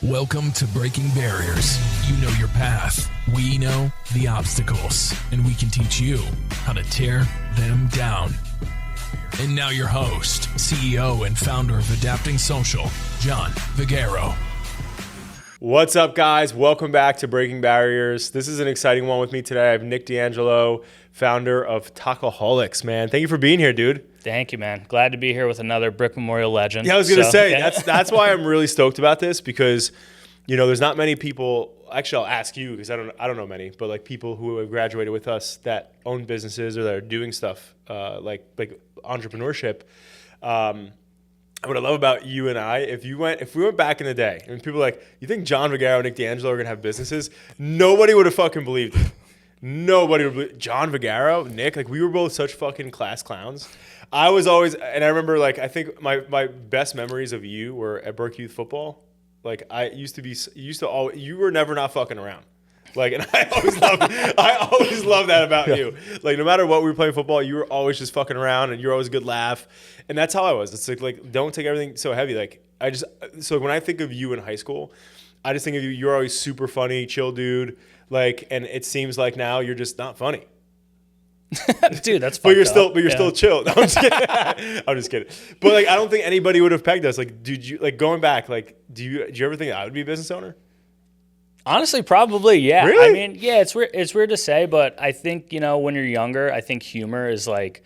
Welcome to Breaking Barriers. You know your path. We know the obstacles, and we can teach you how to tear them down. And now your host, CEO and founder of Adapting Social, John Vigero. What's up, guys? Welcome back to Breaking Barriers. This is an exciting one with me today. I have Nick DeAngelo, founder of Tacoholics, man. Thank you for being here, dude. Thank you, man. Glad to be here with another Brick Memorial legend. Yeah, I was going to say, that's why I'm really stoked about this, because, you know, there's not many people, actually I'll ask you because I don't know many, but like people who have graduated with us that own businesses or that are doing stuff like entrepreneurship. What I love about you and I, if we went back in the day and people are like, you think John Vigero and Nick DeAngelo are going to have businesses? Nobody would have fucking believed it. Nobody would believe John Vigero, Nick, like we were both such fucking class clowns. I was always, and I remember like, I think my best memories of you were at Burke Youth Football. Like you were never not fucking around. Like, and I always loved that about you. Like, no matter what we were playing football, you were always just fucking around, and you're always a good laugh. And that's how I was. It's like don't take everything so heavy. Like, so when I think of you in high school, I just think of you. You're always super funny, chill dude. Like, and it seems like now you're just not funny. Dude, that's but you're still chill. No, I'm just kidding. I'm just kidding. But like, I don't think anybody would have pegged us. Like, dude, you like going back. Like, do you ever think I would be a business owner? Honestly, probably, yeah. Really? I mean, yeah, it's weird to say, but I think, you know, when you're younger, I think humor is like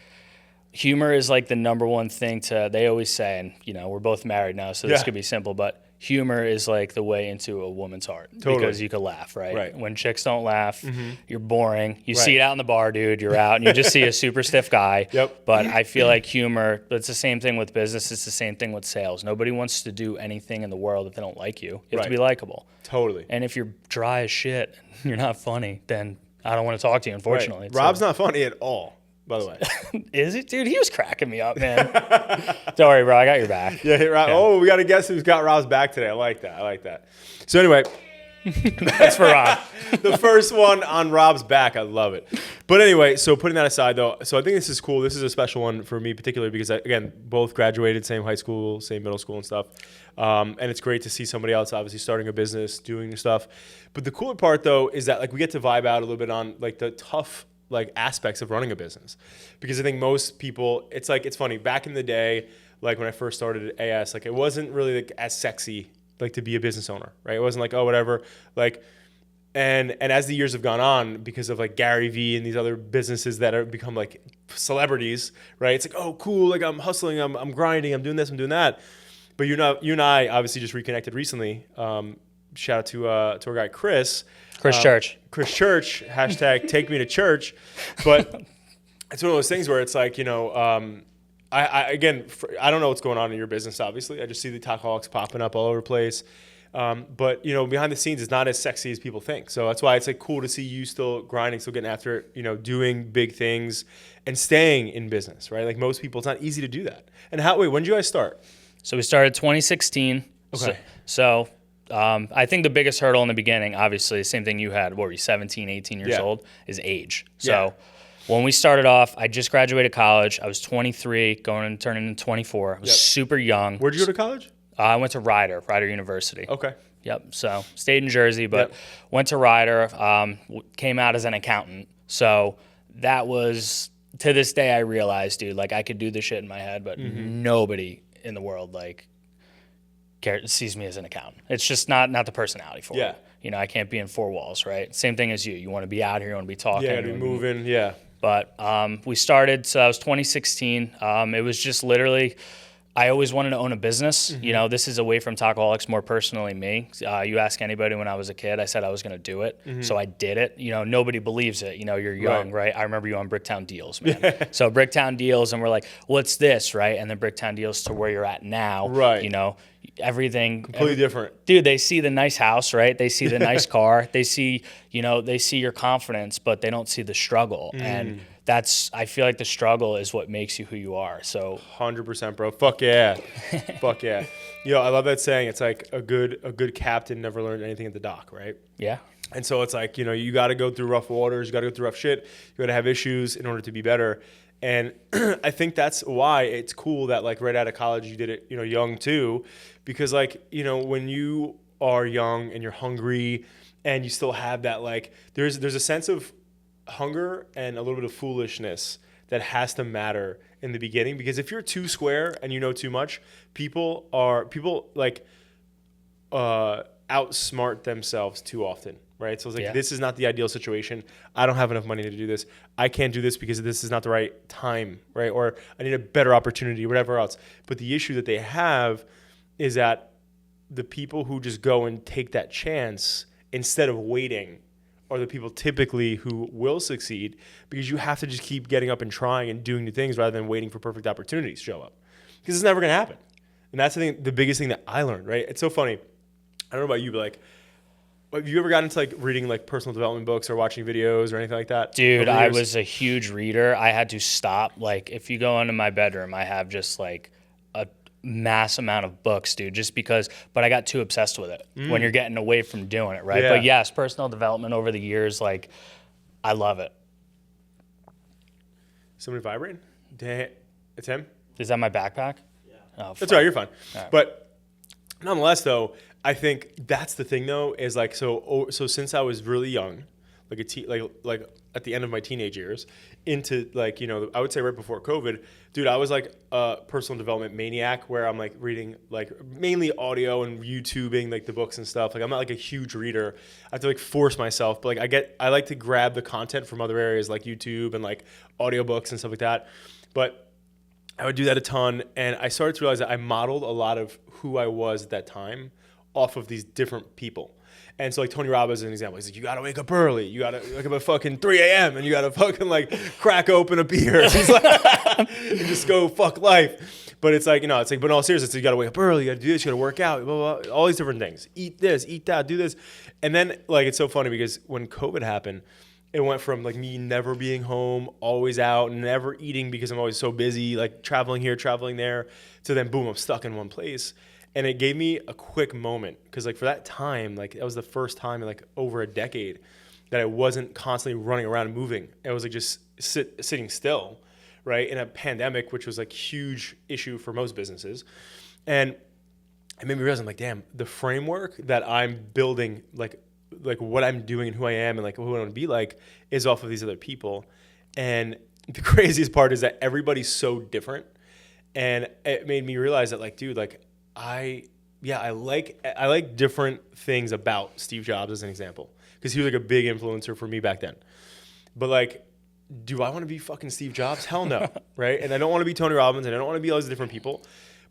the number one thing they always say, and, you know, we're both married now, so this could be simple, but humor is like the way into a woman's heart. Totally. Because you could laugh, right? When chicks don't laugh, you're boring. You see it out in the bar, dude, you're out, and you just see a super stiff guy. Yep. But I feel like humor, it's the same thing with business, it's the same thing with sales. Nobody wants to do anything in the world if they don't like you. You have to be likable. Totally. And if you're dry as shit and you're not funny, then I don't want to talk to you, unfortunately. Right. Rob's not funny at all, by the way. Is he? Dude, he was cracking me up, man. Don't worry, bro. I got your back. Yeah, Rob. Yeah. Oh, we got to guess who's got Rob's back today. I like that. So anyway. That's for Rob. The first one on Rob's back. I love it. But anyway, so putting that aside, though, so I think this is cool. This is a special one for me particularly because, again, both graduated, same high school, same middle school and stuff. And it's great to see somebody else obviously starting a business, doing stuff. But the cooler part, though, is that like we get to vibe out a little bit on like the tough like aspects of running a business. Because I think most people, it's funny. Back in the day, like when I first started at AS, like it wasn't really like as sexy like to be a business owner, right? It wasn't like, oh, whatever. Like, and as the years have gone on, because of like Gary Vee and these other businesses that have become like celebrities, right? It's like, oh, cool. Like I'm hustling, I'm grinding, I'm doing this, I'm doing that. But you and I obviously just reconnected recently. Shout out to our guy, Chris Church, hashtag take me to church. But it's one of those things where it's like, you know, I don't know what's going on in your business, obviously. I just see the Tacoholics popping up all over the place. But, you know, behind the scenes, it's not as sexy as people think. So that's why it's like cool to see you still grinding, still getting after it, you know, doing big things and staying in business, right? Like most people, it's not easy to do that. And when did you guys start? So we started 2016. Okay. So I think the biggest hurdle in the beginning, obviously, same thing you had, what were you, 17, 18 years old, is age. So when we started off, I just graduated college. I was 23, turning 24. I was super young. Where'd you go to college? I went to Rider University. Okay. Yep. So stayed in Jersey, but went to Rider, came out as an accountant. So that was, to this day, I realized, dude, like I could do this shit in my head, but nobody in the world like sees me as an accountant. It's just not the personality for it. You know, I can't be in four walls, right? Same thing as you. You want to be out here, you want to be talking. Yeah, be moving, But we started, so that was 2016. It was just literally, I always wanted to own a business. You know, this is away from Tacoholics, more personally me. You ask anybody when I was a kid, I said I was going to do it. So I did it. You know, nobody believes it. You know, you're young, right? I remember you on Bricktown Deals, man. So Bricktown Deals, and we're like, what's this, right? And then Bricktown Deals to where you're at now. Right. You know, everything. Completely different. Dude, they see the nice house, right? They see the nice car. They see, you know, they see your confidence, but they don't see the struggle. And I feel like the struggle is what makes you who you are. So 100%, bro. Fuck yeah. Fuck yeah. You know, I love that saying. It's like a good captain never learned anything at the dock, right? Yeah. And so it's like, you know, you got to go through rough waters. You got to go through rough shit. You got to have issues in order to be better. And I think that's why it's cool that like right out of college you did it, you know, young too, because like, you know, when you are young and you're hungry and you still have that, like, there's a sense of hunger and a little bit of foolishness that has to matter in the beginning, because if you're too square and you know too much, people like outsmart themselves too often, right? So it's like, this is not the ideal situation. I don't have enough money to do this. I can't do this because this is not the right time, right? Or I need a better opportunity, whatever else. But the issue that they have is that the people who just go and take that chance instead of waiting are the people typically who will succeed, because you have to just keep getting up and trying and doing new things rather than waiting for perfect opportunities to show up, because it's never going to happen. And that's the biggest thing that I learned, right? It's so funny. I don't know about you, but like, have you ever gotten into like reading like personal development books or watching videos or anything like that? Dude, I was a huge reader. I had to stop. Like, if you go into my bedroom, I have just like a mass amount of books, dude, just because, but I got too obsessed with it when you're getting away from doing it, right? Yeah. But yes, personal development over the years, like, I love it. Somebody vibrating? It's him? Is that my backpack? Yeah. Oh, that's right, you're fine. Right. But nonetheless, though, I think that's the thing, though, is like, so since I was really young, like at the end of my teenage years, into like, you know, I would say right before COVID, dude, I was like a personal development maniac, where I'm like reading like mainly audio and YouTubing like the books and stuff. Like, I'm not like a huge reader. I have to like force myself, but like I like to grab the content from other areas like YouTube and like audiobooks and stuff like that. But I would do that a ton, and I started to realize that I modeled a lot of who I was at that time off of these different people. And so like Tony Robbins is an example. He's like, you got to wake up early. You got to wake up at fucking 3 a.m. and you got to fucking like crack open a beer. He's like, and just go fuck life. But it's like, you know, it's like, but in all seriousness, you got to wake up early. You got to do this. You got to work out, blah, blah, blah, all these different things. Eat this, eat that, do this. And then like, it's so funny because when COVID happened, it went from like me never being home, always out, never eating because I'm always so busy, like traveling here, traveling there, to then boom, I'm stuck in one place. And it gave me a quick moment, because like for that time, like that was the first time in like over a decade that I wasn't constantly running around and moving. I was like just sitting still, right? In a pandemic, which was like huge issue for most businesses. And it made me realize, I'm like, damn, the framework that I'm building, like what I'm doing and who I am and like who I want to be like, is off of these other people. And the craziest part is that everybody's so different. And it made me realize that like, dude, like I like different things about Steve Jobs as an example, because he was like a big influencer for me back then. But like, do I want to be fucking Steve Jobs? Hell no, right? And I don't want to be Tony Robbins, and I don't want to be all these different people.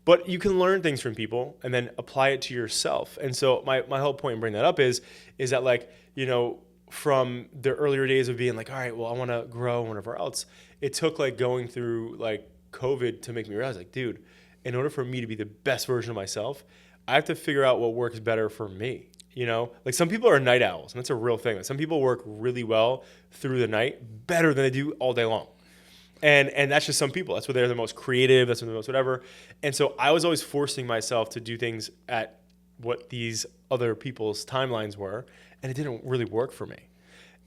But you can learn things from people and then apply it to yourself. And so my whole point in bringing that up is that like, you know, from the earlier days of being like, all right, well, I want to grow, whatever else, it took like going through like COVID to make me realize like, dude, in order for me to be the best version of myself, I have to figure out what works better for me. You know, like some people are night owls, and that's a real thing. Like some people work really well through the night, better than they do all day long. And that's just some people. That's where they're the most creative. That's when they're the most whatever. And so I was always forcing myself to do things at what these other people's timelines were, and it didn't really work for me.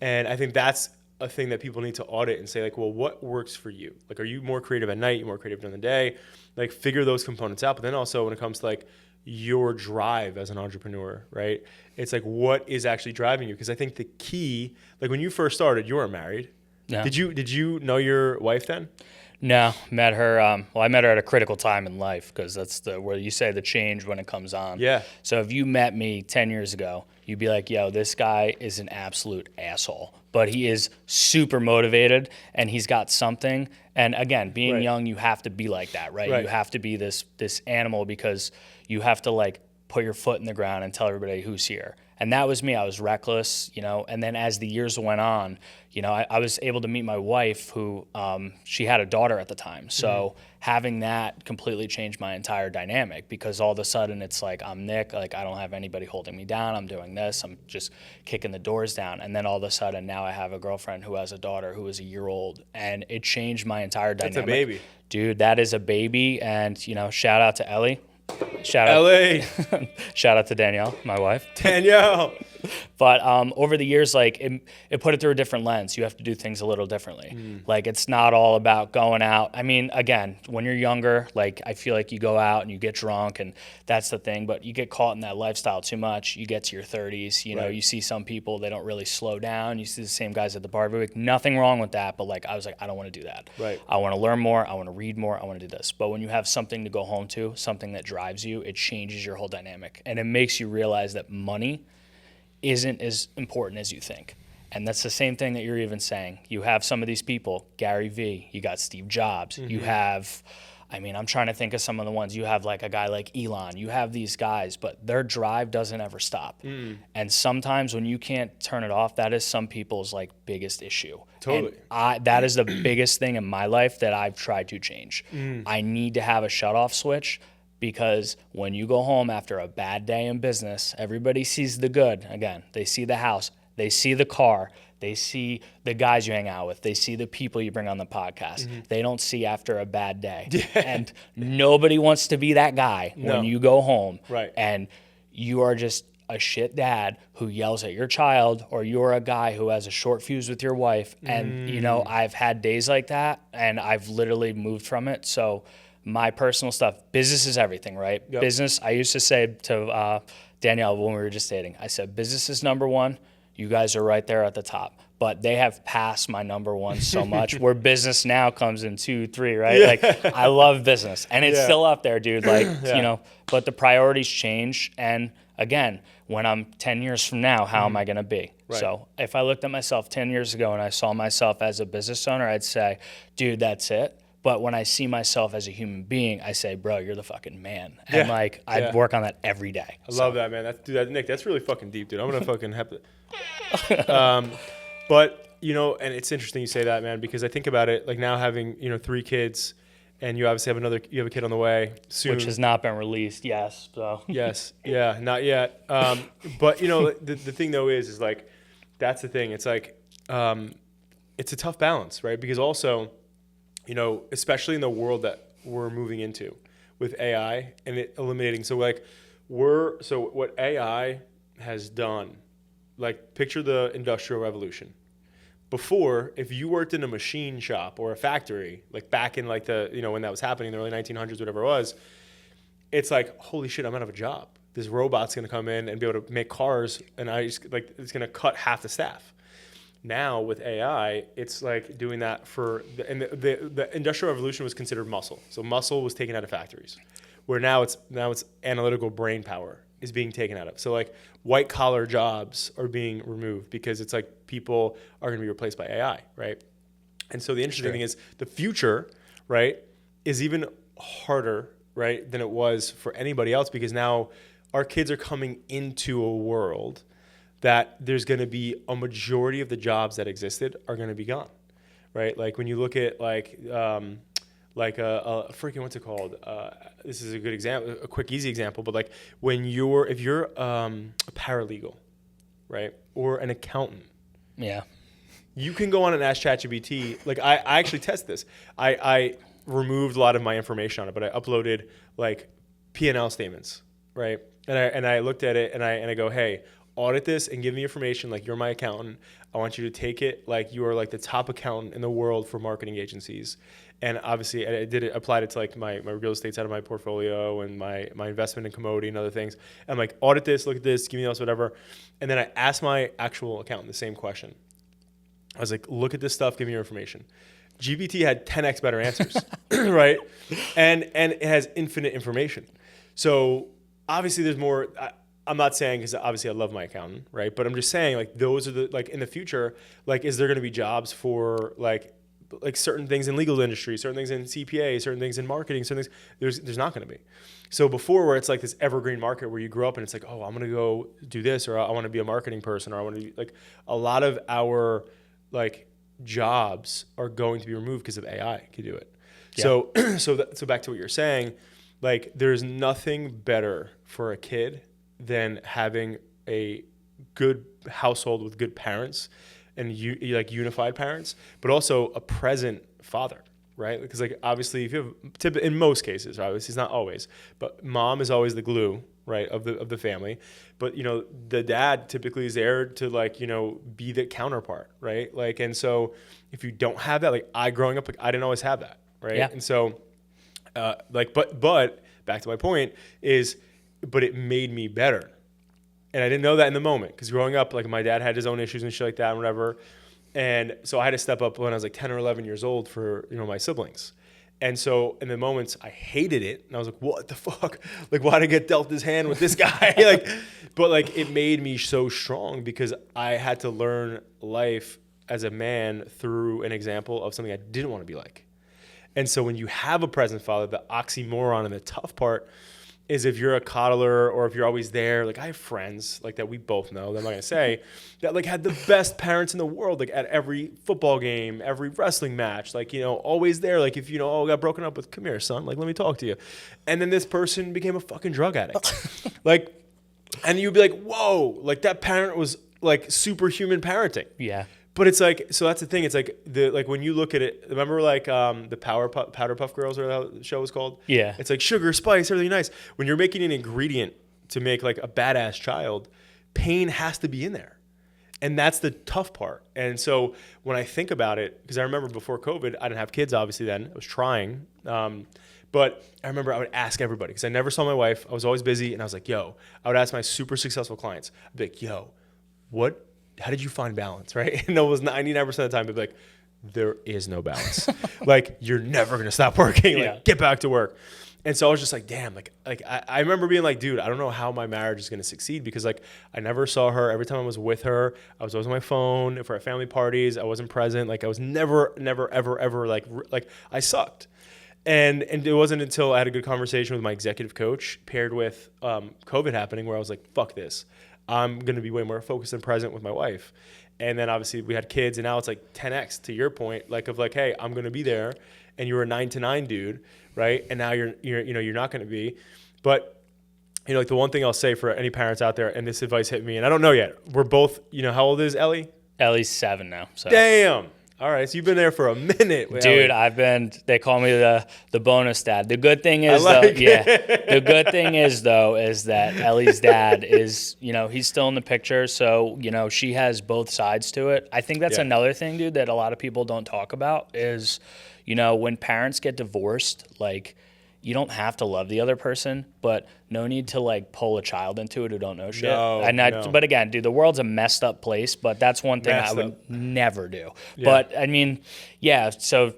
And I think that's a thing that people need to audit and say like, well, what works for you? Like, are you more creative at night? You more creative during the day? Like, figure those components out. But then also when it comes to like your drive as an entrepreneur, right? It's like, what is actually driving you? Because I think the key, like when you first started, you weren't married. No. Did you know your wife then? No, met her. I met her at a critical time in life, because that's where you say the change when it comes on. Yeah. So if you met me 10 years ago, you'd be like, yo, this guy is an absolute asshole, but he is super motivated and he's got something. And again, being young, you have to be like that, right? You have to be this animal, because you have to like put your foot in the ground and tell everybody who's here. And that was me. I was reckless, you know. And then as the years went on, you know, I was able to meet my wife, who she had a daughter at the time. So having that completely changed my entire dynamic, because all of a sudden it's like, I'm Nick, like I don't have anybody holding me down. I'm doing this. I'm just kicking the doors down. And then all of a sudden now I have a girlfriend who has a daughter who is a year old, and it changed my entire dynamic. That's a baby. Dude, that is a baby. And, you know, shout out to Ellie. Shout out, LA. shout out to Danielle, my wife. Danielle. But over the years, like it put it through a different lens. You have to do things a little differently. Like it's not all about going out. I mean, again, when you're younger, like I feel like you go out and you get drunk and that's the thing. But you get caught in that lifestyle too much. You get to your 30s, you know, you see some people, they don't really slow down. You see the same guys at the bar every week. Nothing wrong with that. But like I was like, I don't want to do that. Right. I want to learn more. I want to read more. I want to do this. But when you have something to go home to, something that drives you, it changes your whole dynamic. And it makes you realize that money isn't as important as you think. And that's the same thing that you're even saying. You have some of these people, Gary Vee, you got Steve Jobs, you have, I mean, I'm trying to think of some of the ones. You have like a guy like Elon, you have these guys, but their drive doesn't ever stop. And sometimes when you can't turn it off, that is some people's like biggest issue. Totally. And that is the biggest thing in my life that I've tried to change. I need to have a shut off switch. Because when you go home after a bad day in business, everybody sees the good. Again, they see the house, they see the car, they see the guys you hang out with, they see the people you bring on the podcast. They don't see after a bad day. And nobody wants to be that guy when you go home. Right. And you are just a shit dad who yells at your child, or you're a guy who has a short fuse with your wife. And, you know, I've had days like that, and I've literally moved from it. So my personal stuff, business is everything, right? Yep. Business, I used to say to Danielle when we were just dating, I said, business is number one. You guys are right there at the top. But they have passed my number one so much, where business now comes in 2, 3, right? Yeah. Like, I love business. And it's still up there, dude. Like, you know, but the priorities change. And again, when I'm 10 years from now, how am I going to be? Right. So if I looked at myself 10 years ago and I saw myself as a business owner, I'd say, dude, that's it. But when I see myself as a human being, I say, bro, you're the fucking man. And like, I work on that every day. I love that, man. Nick, that's really fucking deep, dude. I'm going to fucking have to. But, you know, and it's interesting you say that, man, because I think about it, like now having, you know, 3 kids, and you obviously have a kid on the way soon. Which has not been released, yes. So. Yes. Yeah, not yet. But, you know, the thing, though, is like, that's the thing. It's like, it's a tough balance, right? Because also, you know, especially in the world that we're moving into with AI and it eliminating. So like what AI has done, like picture the Industrial Revolution. Before, if you worked in a machine shop or a factory, like back in like the, you know, when that was happening, the early 1900s, whatever it was, it's like, holy shit, I'm out of a job. This robot's going to come in and be able to make cars, and it's going to cut half the staff. Now with AI, it's like doing that and the Industrial Revolution was considered muscle. So muscle was taken out of factories, where now it's analytical brain power is being taken out of. So like white collar jobs are being removed because it's like people are going to be replaced by AI, right? And so the interesting thing is the future, right, is even harder, right, than it was for anybody else, because now our kids are coming into a world that there's going to be a majority of the jobs that existed are going to be gone, right? Like when you look at like a freaking, what's it called? This is a good example, a quick, easy example. But like if you're a paralegal, right, or an accountant, you can go on and ask ChatGPT. Like I actually test this. I removed a lot of my information on it, but I uploaded like P&L statements, right? And I looked at it and I go, hey, audit this and give me information like you're my accountant. I want you to take it like you are like the top accountant in the world for marketing agencies. And obviously I applied it to like my real estate side of my portfolio and my investment in commodity and other things. I'm like, audit this, look at this, give me this, whatever. And then I asked my actual accountant the same question. I was like, look at this stuff, give me your information. GPT had 10x better answers, right? And it has infinite information. So obviously there's more. I'm not saying, because obviously I love my accountant, right? But I'm just saying, like, those are the, like, in the future, like, is there going to be jobs for like certain things in legal industry, certain things in CPA, certain things in marketing, certain things, there's not going to be. So before, where it's like this evergreen market where you grow up and it's like, oh, I'm going to go do this, or I want to be a marketing person, or I want to be like, a lot of our like jobs are going to be removed because of AI can do it. Yeah. So back to what you're saying, like, there's nothing better for a kid than having a good household with good parents and like unified parents, but also a present father, right? Because like obviously if you have in most cases, obviously it's not always, but mom is always the glue, right, of the family. But the dad typically is there to like, be the counterpart, right? Like, and so if you don't have that, like I growing up, like I didn't always have that, right? Yeah. And so but back to my point is, but it made me better. And I didn't know that in the moment because growing up, like my dad had his own issues and shit like that and whatever. And so I had to step up when I was like 10 or 11 years old for, my siblings. And so in the moments I hated it and I was like, what the fuck? Like, why did I get dealt this hand with this guy? But it made me so strong because I had to learn life as a man through an example of something I didn't want to be like. And so when you have a present father, the oxymoron and the tough part is if you're a coddler or if you're always there. Like I have friends like that we both know that I'm not gonna say that like had the best parents in the world, like at every football game, every wrestling match, like always there. Like if got broken up with, come here son, like let me talk to you. And then this person became a fucking drug addict. And you'd be like, whoa, like that parent was like superhuman parenting. Yeah. But it's like, so that's the thing. It's like when you look at it, remember like the Powder Puff Girls or how the show was called? Yeah. It's like sugar, spice, everything nice. When you're making an ingredient to make like a badass child, pain has to be in there. And that's the tough part. And so when I think about it, because I remember before COVID, I didn't have kids obviously then. I was trying. But I remember I would ask everybody because I never saw my wife. I was always busy. And I was like, I would ask my super successful clients. I'd be like, how did you find balance, right? And it was 99% of the time, they'd be like, there is no balance. Like, you're never going to stop working. Like, get back to work. And so I was just like, damn, I remember being like, dude, I don't know how my marriage is going to succeed because like I never saw her. Every time I was with her, I was always on my phone. For our family parties, I wasn't present. Like I was never, ever like I sucked. And it wasn't until I had a good conversation with my executive coach paired with COVID happening where I was like, fuck this. I'm going to be way more focused and present with my wife. And then obviously we had kids and now it's like 10X to your point, like of like, hey, I'm going to be there and you were a 9 to 9 dude, right? And now you're not going to be. But like the one thing I'll say for any parents out there, and this advice hit me and I don't know yet, we're both, how old is Ellie? Ellie's 7 now. So. Damn. All right, so you've been there for a minute. Dude, they call me the bonus dad. The good thing is, the good thing is that Ellie's dad is, he's still in the picture. So, she has both sides to it. I think that's another thing, dude, that a lot of people don't talk about is, when parents get divorced, like, you don't have to love the other person, but no need to like pull a child into it who don't know shit. No. But again, dude, the world's a messed up place, but that's one thing I would never do. Yeah. But I mean, so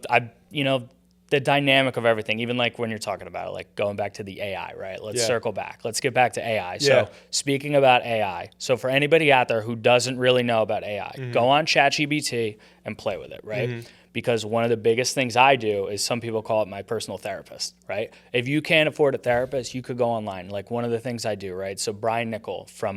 the dynamic of everything, even like when you're talking about it, like going back to the AI, right? Let's circle back. Let's get back to AI. So speaking about AI, so for anybody out there who doesn't really know about AI, go on ChatGPT and play with it, right? Because one of the biggest things I do is some people call it my personal therapist, right? If you can't afford a therapist, you could go online. Like one of the things I do, right? So Brian Niccol from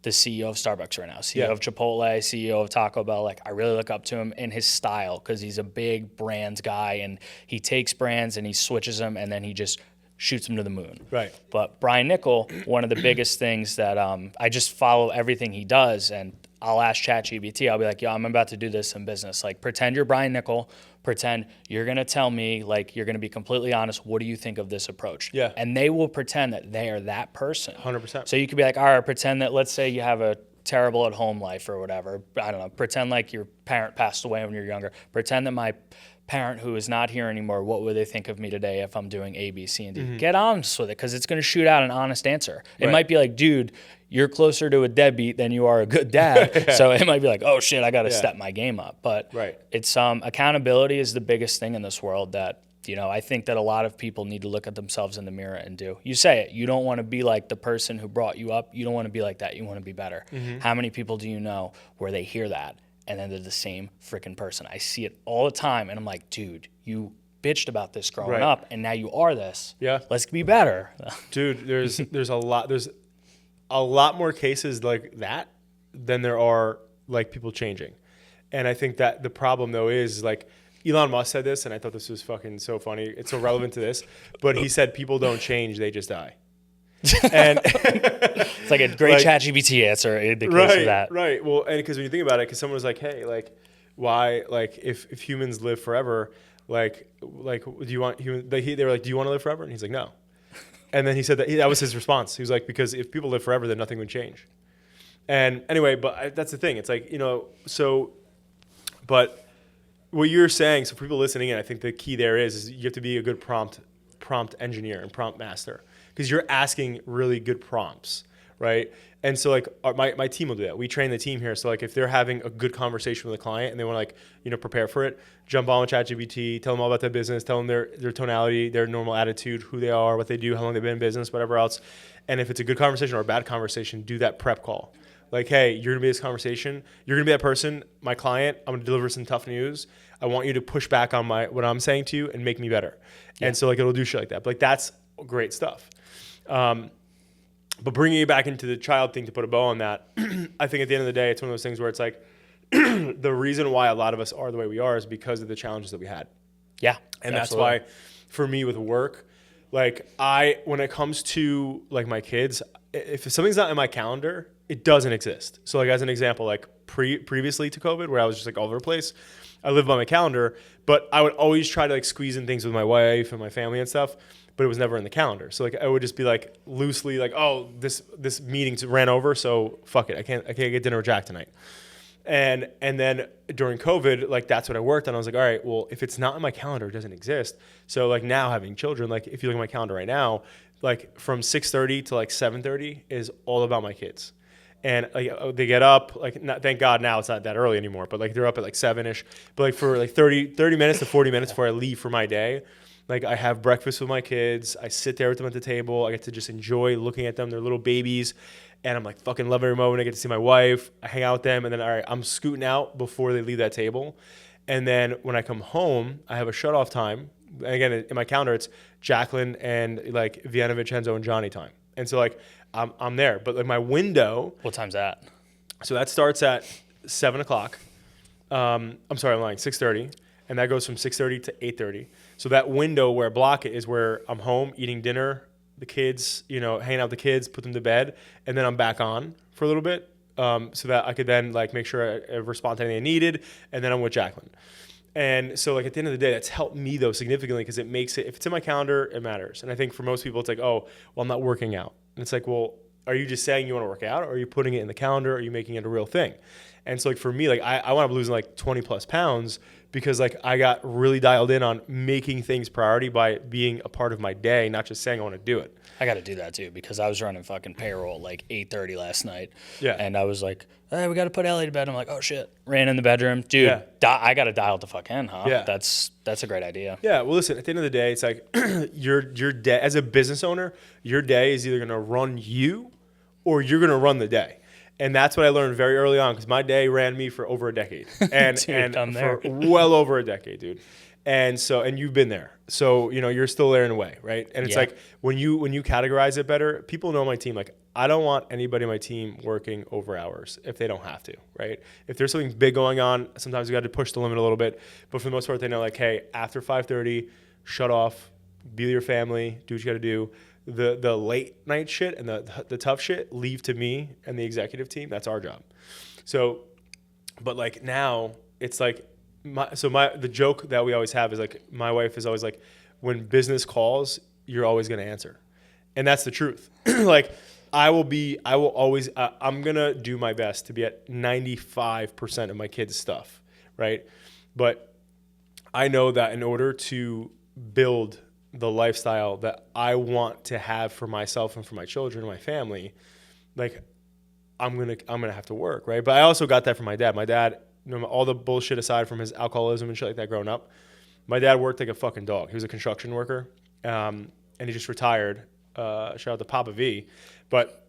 the CEO of Starbucks right now, CEO of Chipotle, CEO of Taco Bell, like I really look up to him in his style because he's a big brands guy and he takes brands and he switches them and then he just shoots them to the moon. Right. But Brian Niccol, one of the biggest things that I just follow everything he does and I'll ask ChatGPT, I'll be like, I'm about to do this in business. Like, pretend you're Brian Niccol. Pretend you're going to tell me, like, you're going to be completely honest. What do you think of this approach? Yeah. And they will pretend that they are that person. 100%. So you could be like, all right, pretend that, let's say you have a terrible at home life or whatever. I don't know. Pretend like your parent passed away when you're younger. Pretend that my parent who is not here anymore, what would they think of me today if I'm doing A, B, C, and D? Get honest with it because it's going to shoot out an honest answer. It might be like, dude, you're closer to a deadbeat than you are a good dad. So it might be like, oh shit, I got to step my game up. But it's accountability is the biggest thing in this world that, I think that a lot of people need to look at themselves in the mirror and do. You say it. You don't want to be like the person who brought you up. You don't want to be like that. You want to be better. How many people do you know where they hear that and then they're the same freaking person? I see it all the time, and I'm like, dude, you bitched about this growing up, and now you are this. Yeah, let's be better, dude. There's a lot more cases like that than there are like people changing, and I think that the problem though is like Elon Musk said this, and I thought this was fucking so funny. It's so relevant to this, but he said people don't change; they just die. And it's like a great ChatGPT answer in the case of that. Right. Well, and because when you think about it, because someone was like, hey, like, why, like, if humans live forever, do you want human? They were like, do you want to live forever? And he's like, no. And then he said that was his response. He was like, because if people live forever, then nothing would change. And anyway, but that's the thing. It's like, but what you're saying, so for people listening in, I think the key there is you have to be a good prompt engineer and prompt master, because you're asking really good prompts, right? And so like my team will do that. We train the team here. So like if they're having a good conversation with a client and they want to prepare for it, jump on with ChatGPT, tell them all about their business, tell them their tonality, their normal attitude, who they are, what they do, how long they've been in business, whatever else. And if it's a good conversation or a bad conversation, do that prep call. Like, hey, you're going to be this conversation. You're going to be that person, my client. I'm going to deliver some tough news. I want you to push back on what I'm saying to you and make me better. Yeah. And so like it'll do shit like that. But like that's great stuff. But bringing it back into the child thing to put a bow on that, I think at the end of the day, it's one of those things where it's like the reason why a lot of us are the way we are is because of the challenges that we had. Yeah. And absolutely. That's why for me with work, like when it comes to like my kids, if something's not in my calendar, it doesn't exist. So like as an example, like previously to COVID, where I was just like all over the place, I lived by my calendar, but I would always try to like squeeze in things with my wife and my family and stuff, but it was never in the calendar. So like I would just be like loosely like, oh, this meeting ran over, so fuck it, I can't get dinner with Jack tonight. And then during COVID, like that's what I worked on. I was like, all right, well, if it's not in my calendar, it doesn't exist. So like now having children, like if you look at my calendar right now, like from 6:30 to like 7:30 is all about my kids. And like they get up, like thank God now it's not that early anymore, but like they're up at like 7-ish. But like for like 30 minutes to 40 minutes before I leave for my day, like I have breakfast with my kids. I sit there with them at the table. I get to just enjoy looking at them. They're little babies. And I'm like fucking loving every moment. I get to see my wife. I hang out with them. And then, all right, I'm scooting out before they leave that table. And then when I come home, I have a shut off time. And again, in my calendar, it's Jacqueline and like Vienna, Vincenzo, and Johnny time. And so like I'm there. But like my window. What time's that? So that starts at 7 o'clock. I'm sorry, I'm lying, 6:30. And that goes from 6:30 to 8:30. So that window where I block it is where I'm home eating dinner, the kids, hanging out with the kids, put them to bed, and then I'm back on for a little bit so that I could then like make sure I respond to anything I needed, and then I'm with Jacqueline. And so like at the end of the day, that's helped me though significantly because it makes it, if it's in my calendar, it matters. And I think for most people, it's like, oh, well, I'm not working out. And it's like, well, are you just saying you want to work out, or are you putting it in the calendar, or are you making it a real thing? And so like for me, like I wound up losing like 20 plus pounds because like I got really dialed in on making things priority by being a part of my day, not just saying I want to do it. I got to do that too because I was running fucking payroll at like 8:30 last night. Yeah. And I was like, hey, we got to put Ellie to bed. I'm like, oh shit. Ran in the bedroom. Dude, I got to dial it the fuck in, huh? Yeah. That's a great idea. Yeah. Well, listen, at the end of the day, it's like your day, as a business owner, your day is either going to run you or you're going to run the day. And that's what I learned very early on because my day ran me for over a decade. And, dude, and for well over a decade, dude. And so, and you've been there. So, you're still there in a way, right? And it's like when you categorize it better, people know my team. Like, I don't want anybody on my team working over hours if they don't have to, right? If there's something big going on, sometimes we got to push the limit a little bit. But for the most part, they know like, hey, after 5:30, shut off, be with your family, do what you got to do. The late night shit and the tough shit, leave to me and the executive team. That's our job. So, but like now it's like, the joke that we always have is like, my wife is always like, when business calls, you're always going to answer. And that's the truth. Like I'm going to do my best to be at 95% of my kids' stuff. Right. But I know that in order to build the lifestyle that I want to have for myself and for my children and my family, like I'm gonna have to work, right? But I also got that from my dad. My dad, all the bullshit aside from his alcoholism and shit like that growing up, my dad worked like a fucking dog. He was a construction worker, and he just retired. Shout out to Papa V. But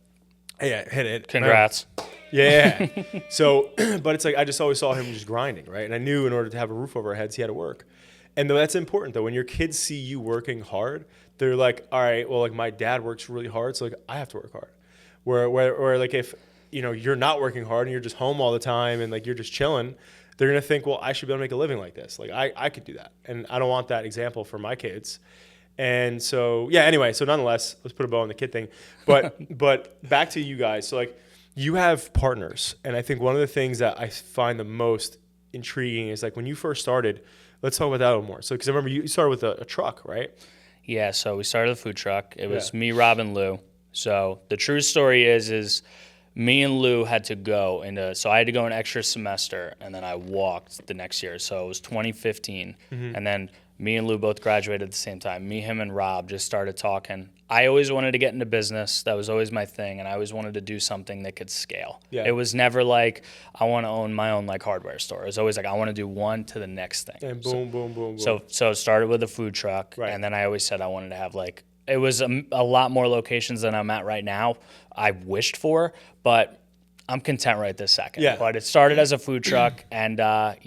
yeah, hit it. Congrats. Yeah. So, but it's like I just always saw him just grinding, right? And I knew in order to have a roof over our heads, he had to work. And that's important though. When your kids see you working hard, they're like, all right, well, like my dad works really hard, so like I have to work hard. Where like if you're not working hard and you're just home all the time and like you're just chilling, they're gonna think, well, I should be able to make a living like this. Like I could do that, and I don't want that example for my kids. And so yeah. Anyway, so nonetheless, let's put a bow on the kid thing. But back to you guys. So like you have partners, and I think one of the things that I find the most intriguing is like when you first started. Let's talk about that a little more. So, because I remember you started with a truck, right? Yeah, so we started a food truck. It was me, Rob, and Lou. So the true story is me and Lou had to go so I had to go an extra semester, and then I walked the next year. So it was 2015, and then me and Lou both graduated at the same time. Me, him, and Rob just started talking. I always wanted to get into business. That was always my thing, and I always wanted to do something that could scale. Yeah. It was never like I want to own my own like hardware store. It was always like I want to do one to the next thing. And boom, boom, boom, boom. So it started with a food truck, and then I always said I wanted to have like it was a lot more locations than I'm at right now. I wished for, but I'm content right this second. Yeah. But it started as a food truck, and I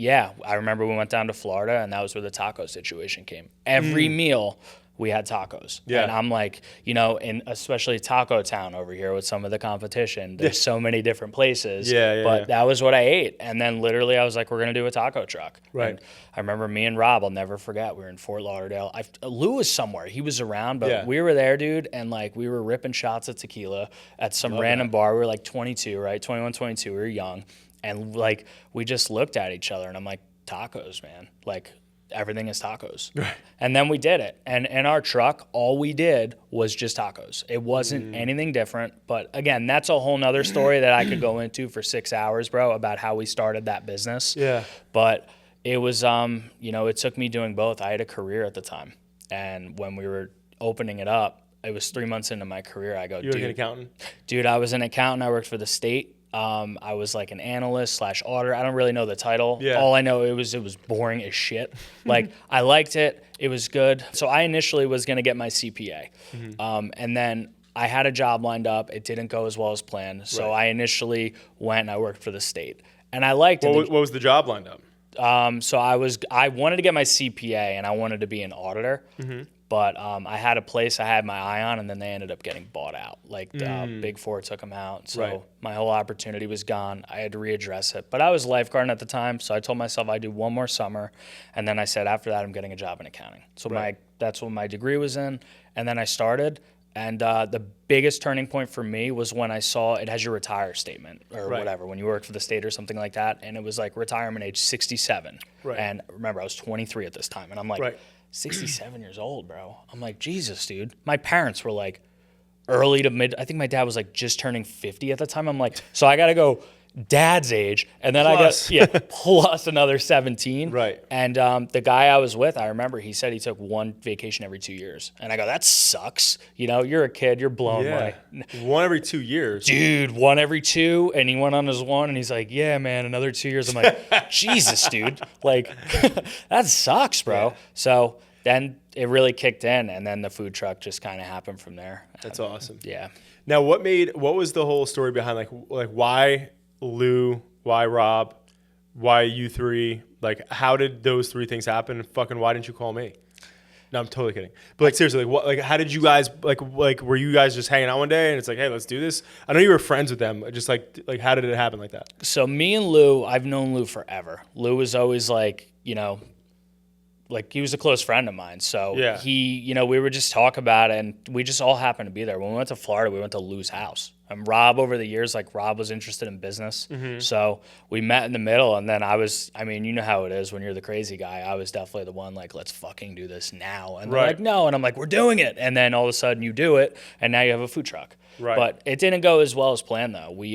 remember we went down to Florida, and that was where the taco situation came. Every meal we had tacos. Yeah. And I'm like, in especially Taco Town over here with some of the competition, there's so many different places. But that was what I ate. And then literally I was like, we're going to do a taco truck. Right. And I remember me and Rob, I'll never forget, we were in Fort Lauderdale. Lou was somewhere. He was around, but we were there, dude. And like we were ripping shots of tequila at some random bar. We were like 22, right? 21, 22. We were young. And like we just looked at each other and I'm like, tacos, man. Like, everything is tacos. Right. And then we did it. And in our truck, all we did was just tacos. It wasn't anything different. But again, that's a whole nother story that I could go into for 6 hours, bro, about how we started that business. Yeah. But it was, it took me doing both. I had a career at the time. And when we were opening it up, it was 3 months into my career. I go, You were an accountant? Dude, I was an accountant. I worked for the state. I was like an analyst / auditor. I don't really know the title. Yeah. All I know it was boring as shit. Like I liked it. It was good. So I initially was going to get my CPA. And then I had a job lined up. It didn't go as well as planned. So I initially went and I worked for the state. And I liked it. What was the job lined up? So I wanted to get my CPA and I wanted to be an auditor. But I had a place I had my eye on, and then they ended up getting bought out. Like Big Four took them out, so my whole opportunity was gone. I had to readdress it. But I was lifeguarding at the time, so I told myself I'd do one more summer, and then I said after that I'm getting a job in accounting. So that's what my degree was in, and then I started. And the biggest turning point for me was when I saw it has your retire statement or whatever, when you work for the state or something like that, and it was like retirement age 67. And remember, I was 23 at this time, and I'm like. 67 years old, bro. I'm like, Jesus, dude. My parents were like early to mid. I think my dad was like just turning 50 at the time. I'm like, so I got to go dad's age. And then Plus. I got, plus another 17. Right. And the guy I was with, I remember he said he took one vacation every 2 years. And I go, that sucks. You're a kid. You're blown away. One every 2 years. Dude, one every two. And he went on his one and he's like, yeah, man, another 2 years. I'm like, Jesus, dude. Like, that sucks, bro. Yeah. So then it really kicked in. And then the food truck just kind of happened from there. That's awesome. Yeah. Now, what was the whole story behind like why Lou, why Rob, why you three? Like, how did those three things happen? And fucking, why didn't you call me? No, I'm totally kidding. But like, seriously, like, what? Like, how did you guys like? Were you guys just hanging out one day and it's like, hey, let's do this? I know you were friends with them. Just like, how did it happen like that? So me and Lou, I've known Lou forever. Lou was always like, like he was a close friend of mine. So he, we would just talk about it and we just all happened to be there. When we went to Florida, we went to Lou's house. And Rob, over the years, like Rob was interested in business. So we met in the middle. And then you know how it is when you're the crazy guy. I was definitely the one like, let's fucking do this now. And they're like, no. And I'm like, we're doing it. And then all of a sudden you do it. And now you have a food truck. Right. But it didn't go as well as planned though. We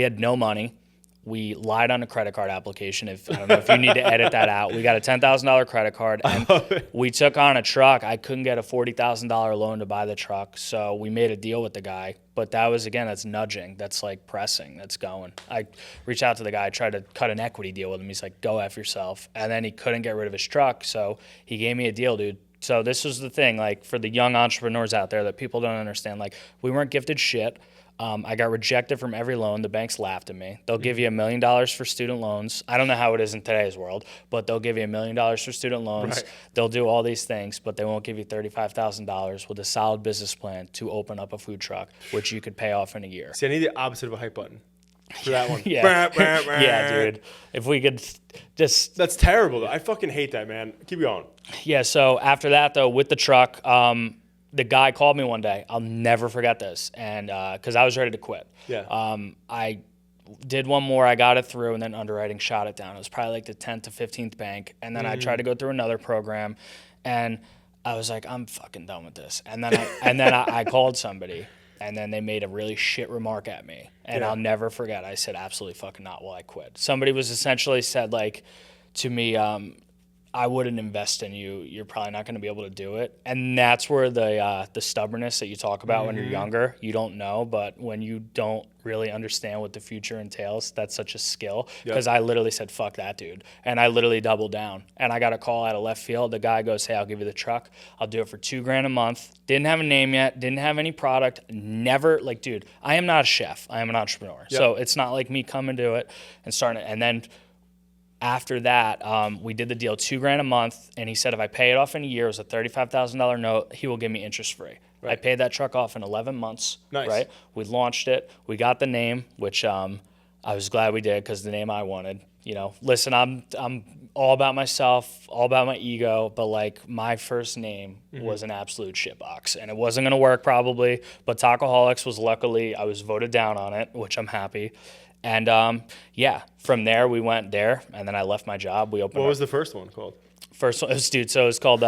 had no money. We lied on a credit card application. I don't know if you need to edit that out. We got a $10,000 credit card, and we took on a truck. I couldn't get a $40,000 loan to buy the truck, so we made a deal with the guy. But that was, again, that's nudging. That's like pressing. That's going. I reached out to the guy, tried to cut an equity deal with him. He's like, go F yourself. And then he couldn't get rid of his truck, so he gave me a deal, dude. So this was the thing, like for the young entrepreneurs out there that people don't understand, like we weren't gifted shit. I got rejected from every loan. The banks laughed at me. They'll give you $1 million for student loans. I don't know how it is in today's world, but they'll give you $1 million for student loans. Right. They'll do all these things, but they won't give you $35,000 with a solid business plan to open up a food truck, which you could pay off in a year. See, I need the opposite of a hype button for that one. Yeah, dude. If we could just... That's terrible, though. I fucking hate that, man. Keep going. Yeah, so after that, though, with the truck... the guy called me one day. I'll never forget this, and because I was ready to quit. Yeah. did one more. I got it through, and then underwriting shot it down. It was probably like the 10th to 15th bank. And then I tried to go through another program, and I was like, I'm fucking done with this. And then I called somebody, and then they made a really shit remark at me. And I'll never forget. I said, absolutely fucking not. Well, I quit. Somebody was essentially said, like, to me, I wouldn't invest in you. You're probably not going to be able to do it. And that's where the stubbornness that you talk about when you're younger, you don't know. But when you don't really understand what the future entails, that's such a skill. Because I literally said, fuck that, dude. And I literally doubled down. And I got a call out of left field. The guy goes, hey, I'll give you the truck. I'll do it for $2,000 a month. Didn't have a name yet. Didn't have any product. Never, like, dude, I am not a chef. I am an entrepreneur. So it's not like me coming to it and starting it. And then after that, we did the deal, $2,000 a month, and he said if I pay it off in a year, it was a $35,000 note, he will give me interest free. Right. I paid that truck off in 11 months. Nice. Right? We launched it. We got the name, which I was glad we did because the name I wanted. You know, listen, I'm all about myself, all about my ego, but like my first name was an absolute shitbox, and it wasn't gonna work probably. But Tacoholics was luckily I was voted down on it, which I'm happy. And from there we went there, and then I left my job. We opened. What was the first one called? First one, dude. So it was called.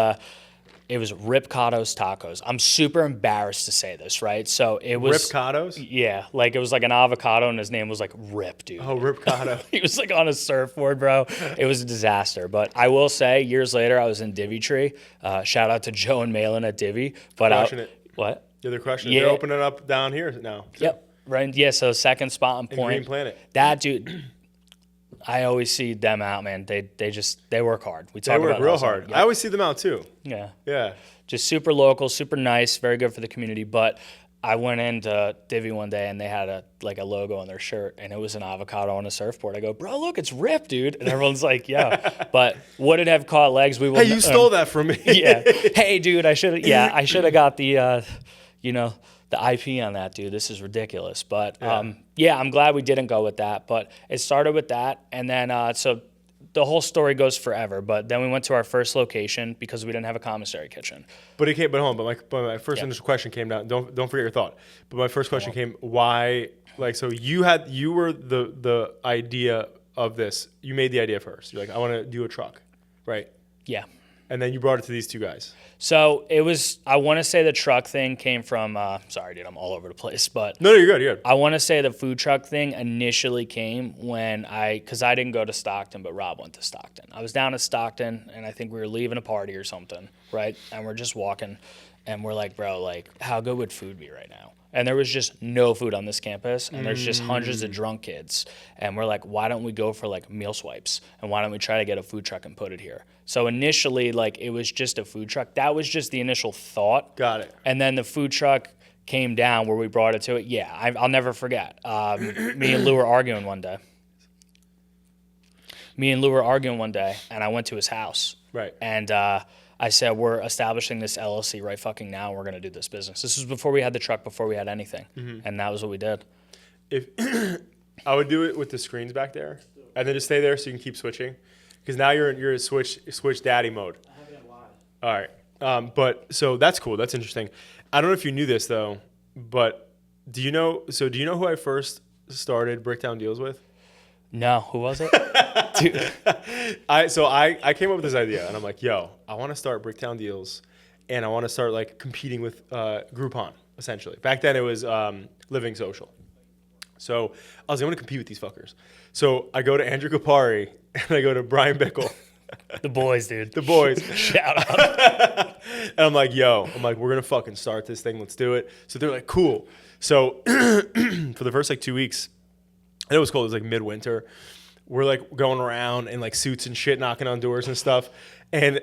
It was Ripcado's Tacos. I'm super embarrassed to say this, right? So it was Ripcado's. Yeah, like it was like an avocado, and his name was like Rip, dude. Oh, Ripcado. He was like on a surfboard, bro. It was a disaster. But I will say, years later, I was in Divvy Tree. Shout out to Joe and Malin at Divvy. But crushing it. What? Yeah, they're crushing it. They're opening up down here now. Yep. Right. Yeah. So second spot on Point. Green Planet. That dude. I always see them out, man. They work hard. They work real hard. Yep. I always see them out too. Yeah. Yeah. Just super local, super nice, very good for the community. But I went into Divvy one day and they had a logo on their shirt, and it was an avocado on a surfboard. I go, bro, look, it's Rip, dude. And everyone's like, yeah. But would it have caught legs? We will. Hey, you stole that from me. Yeah. Hey, dude, I should have got the the IP on that, dude. This is ridiculous. But I'm glad we didn't go with that. But it started with that, and then so the whole story goes forever. But then we went to our first location because we didn't have a commissary kitchen. But hold on. But my first initial question came down. Don't forget your thought. But my first question came, why? Like, so you were the idea of this. You made the idea first. You're like, I want to do a truck, right? Yeah. And then you brought it to these two guys. So it was, I want to say the truck thing came from, sorry, dude, I'm all over the place, but. No, you're good. I want to say the food truck thing initially came when because I didn't go to Stockton, but Rob went to Stockton. I was down at Stockton, and I think we were leaving a party or something, right? And we're just walking, and we're like, bro, like, how good would food be right now? And there was just no food on this campus, and there's just hundreds of drunk kids. And we're like, why don't we go for like meal swipes? And why don't we try to get a food truck and put it here? So initially, like, it was just a food truck. That was just the initial thought. Got it. And then the food truck came down where we brought it to it. Yeah, I'll never forget. Me and Lou were arguing one day. And I went to his house. Right. And I said, we're establishing this LLC right fucking now, and we're going to do this business. This was before we had the truck, before we had anything. And that was what we did. If I would do it with the screens back there, and then just stay there so you can keep switching. Because now you're in switch daddy mode. I have it live. All right. But so that's cool. That's interesting. I don't know if you knew this though, but do you know who I first started Bricktown Deals with? No, who was it? Dude. I came up with this idea, and I'm like, yo, I want to start Bricktown Deals, and I want to start like competing with Groupon, essentially. Back then it was Living Social. So I was like, I'm gonna compete with these fuckers. So I go to Andrew Kapari and I go to Brian Bickle. The boys, dude. The boys. Shout out. And I'm like, we're gonna fucking start this thing. Let's do it. So they're like, cool. So for the first like 2 weeks, and it was cold. It was like midwinter. We're like going around in like suits and shit, knocking on doors and stuff. And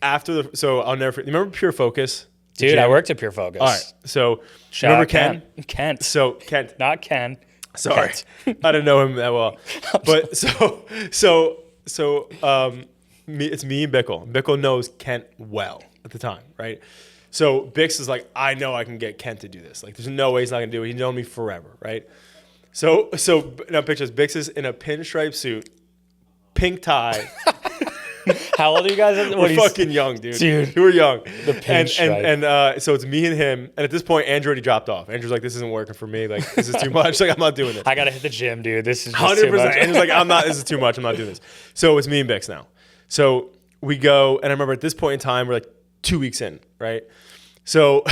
after so I'll never forget. Remember Pure Focus? Dude, I worked at Pure Focus. All right. So Shout remember out Ken? Kent. So Kent. Not Ken. Sorry. Kent. I didn't know him that well. But it's me and Bickle. Bickle knows Kent well at the time, right? So Bix is like, I know I can get Kent to do this. Like, there's no way he's not gonna do it. He's known me forever, right? So now picture this. Bix is in a pinstripe suit, pink tie, How old are you guys? We're fucking young, dude. We were young. The pinch, and so it's me and him. And at this point, Andrew already dropped off. Andrew's like, this isn't working for me. Like, this is too much. Like, I'm not doing this. I gotta hit the gym, dude. This is just 100%. Too much. Andrew's like, I'm not. This is too much. I'm not doing this. So it's me and Bix now. So we go, and I remember at this point in time, we're like 2 weeks in, right? So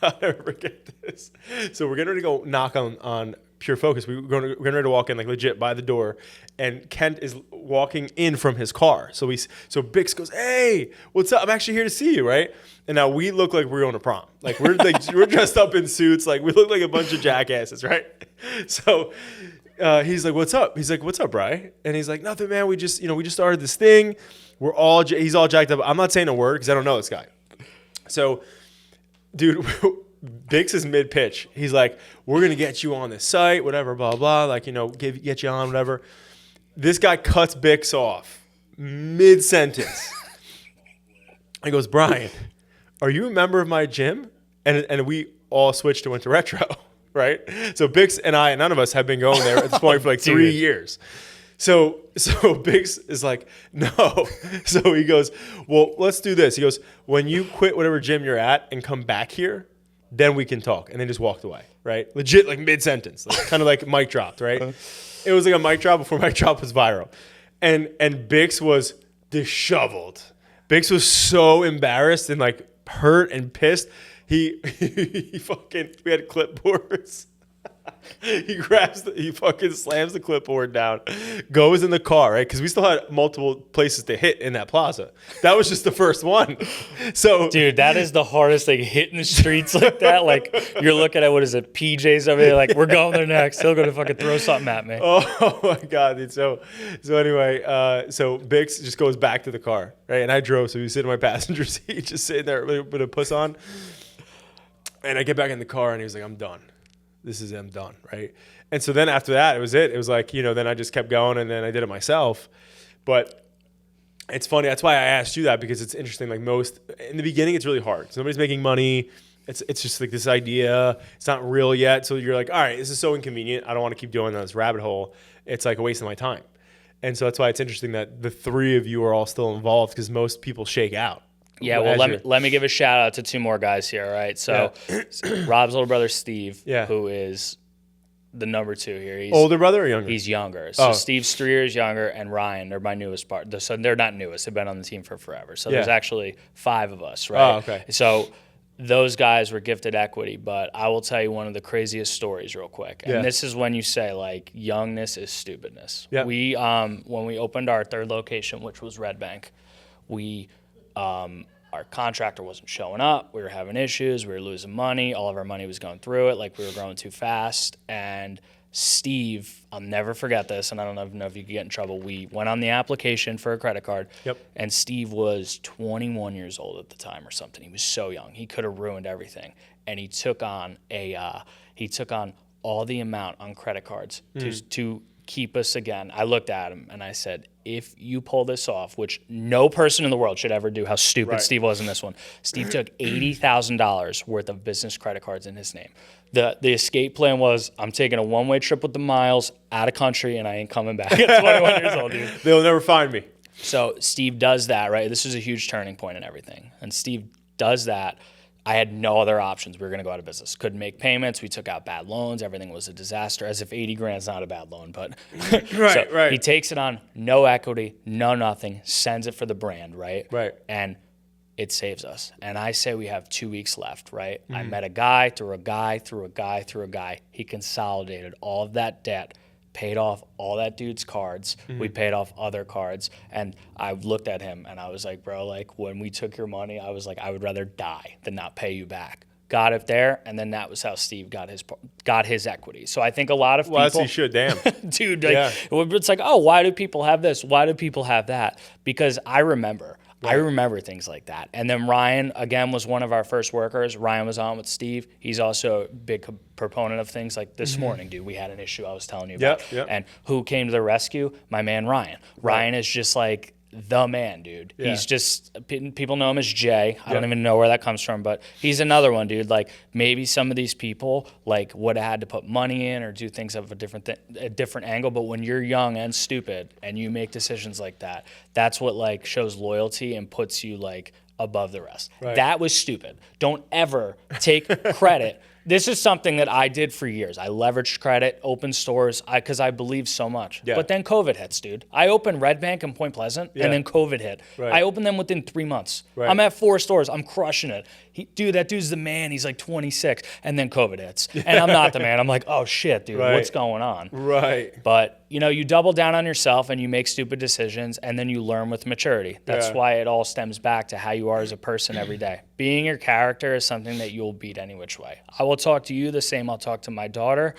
I'll never forget this. So we're getting ready to go knock on Pure Focus. We're getting ready to walk in, like legit by the door, and Kent is walking in from his car. So Bix goes, "Hey, what's up? I'm actually here to see you, right?" And now we look like we're going to prom. Like we're dressed up in suits. Like we look like a bunch of jackasses, right? So he's like, "What's up?" He's like, "What's up, Bri?" And he's like, "Nothing, man. We just started this thing. He's all jacked up. I'm not saying a word because I don't know this guy." So, dude. Bix is mid-pitch. He's like, we're going to get you on this site, whatever, blah, blah, like, get you on, whatever. This guy cuts Bix off mid-sentence. He goes, "Brian, are you a member of my gym?" And we all switched and went to Retro, right? So Bix and I, none of us have been going there at this point for like 3 years. So Bix is like, "No." So he goes, "Well, let's do this." He goes, "When you quit whatever gym you're at and come back here, then we can talk." And then just walked away, right? Legit, like mid-sentence, like, kind of like mic dropped, right? It was like a mic drop before mic drop was viral. And Bix was disheveled. Bix was so embarrassed and like hurt and pissed. We had clipboards. He fucking slams the clipboard down, goes in the car, right? Because we still had multiple places to hit in that plaza. That was just the first one. So, dude, that is the hardest thing, hitting the streets like that. Like, you're looking at, what is it, PJs over there, like, we're going there next. He'll go to fucking throw something at me. Oh my God, dude. So anyway, so Bix just goes back to the car, right? And I drove, so he was sitting in my passenger seat, just sitting there with a puss on. And I get back in the car, and he was like, "I'm done. I'm done," right? And so then after that, it was like, then I just kept going, and then I did it myself. But it's funny. That's why I asked you that, because it's interesting. Like in the beginning, it's really hard. So nobody's making money. It's just like this idea. It's not real yet. So you're like, all right, this is so inconvenient. I don't want to keep going down this rabbit hole. It's like a waste of my time. And so that's why it's interesting that the three of you are all still involved, because most people shake out. Yeah, well, let me give a shout out to two more guys here, right? So, Rob's little brother Steve, who is the number 2 here. He's older brother or younger? He's younger. So Steve's 3 years younger, and Ryan, they're my newest part. So they're not newest; they've been on the team for forever. So there's actually 5 of us, right? Oh, okay. So those guys were gifted equity, but I will tell you one of the craziest stories real quick. And this is when you say, like, youngness is stupidness. Yeah. We when we opened our 3rd location, which was Red Bank, our contractor wasn't showing up. We were having issues. We were losing money. All of our money was going through it. Like, we were growing too fast. And Steve, I'll never forget this, and I don't know if you could get in trouble. We went on the application for a credit card, and Steve was 21 years old at the time or something. He was so young. He could have ruined everything. And he took on all the amount on credit cards to keep us again. I looked at him and I said, if you pull this off, which no person in the world should ever do, how stupid Steve was in this one. Steve took $80,000 worth of business credit cards in his name. The escape plan was, I'm taking a one-way trip with the miles out of country and I ain't coming back at 21 years old, dude. They'll never find me. So Steve does that, right? This is a huge turning point in everything. And Steve does that. I had no other options. We were going to go out of business. Couldn't make payments. We took out bad loans. Everything was a disaster, as if 80 grand's not a bad loan. But right. He takes it on, no equity, no nothing, sends it for the brand, right? Right. And it saves us. And I say we have 2 weeks left, right? I met a guy through a guy. He consolidated all of that debt, paid off all that dude's cards. We paid off other cards. And I looked at him and I was like, bro, like, when we took your money, I was like, I would rather die than not pay you back. Got it there, and then that was how Steve got his equity. So I think a lot of people... Well, that's he should, damn. Dude, it's like, oh, why do people have this? Why do people have that? Because I remember things like that. And then Ryan, again, was one of our first workers. Ryan was on with Steve. He's also a big proponent of things like this morning, dude. We had an issue I was telling you about. And who came to the rescue? My man, Ryan. Ryan is just like the man, dude. Yeah. He's just, people know him as Jay. I don't even know where that comes from, but he's another one, dude. Like, maybe some of these people like would have had to put money in or do things of a different angle. But when you're young and stupid and you make decisions like that, that's what like shows loyalty and puts you like above the rest. Right. That was stupid. Don't ever take credit. This is something that I did for years. I leveraged credit, opened stores, because I believed so much. Yeah. But then COVID hits, dude. I opened Red Bank and Point Pleasant, and then COVID hit. Right. I opened them within 3 months. Right. I'm at 4 stores. I'm crushing it. That dude's the man. He's like 26. And then COVID hits. And I'm not the man. I'm like, oh, shit, dude. Right. What's going on? Right. But, you double down on yourself and you make stupid decisions, and then you learn with maturity. That's why it all stems back to how you are as a person every day. Being your character is something that you'll beat any which way. I will talk to you the same I'll talk to my daughter.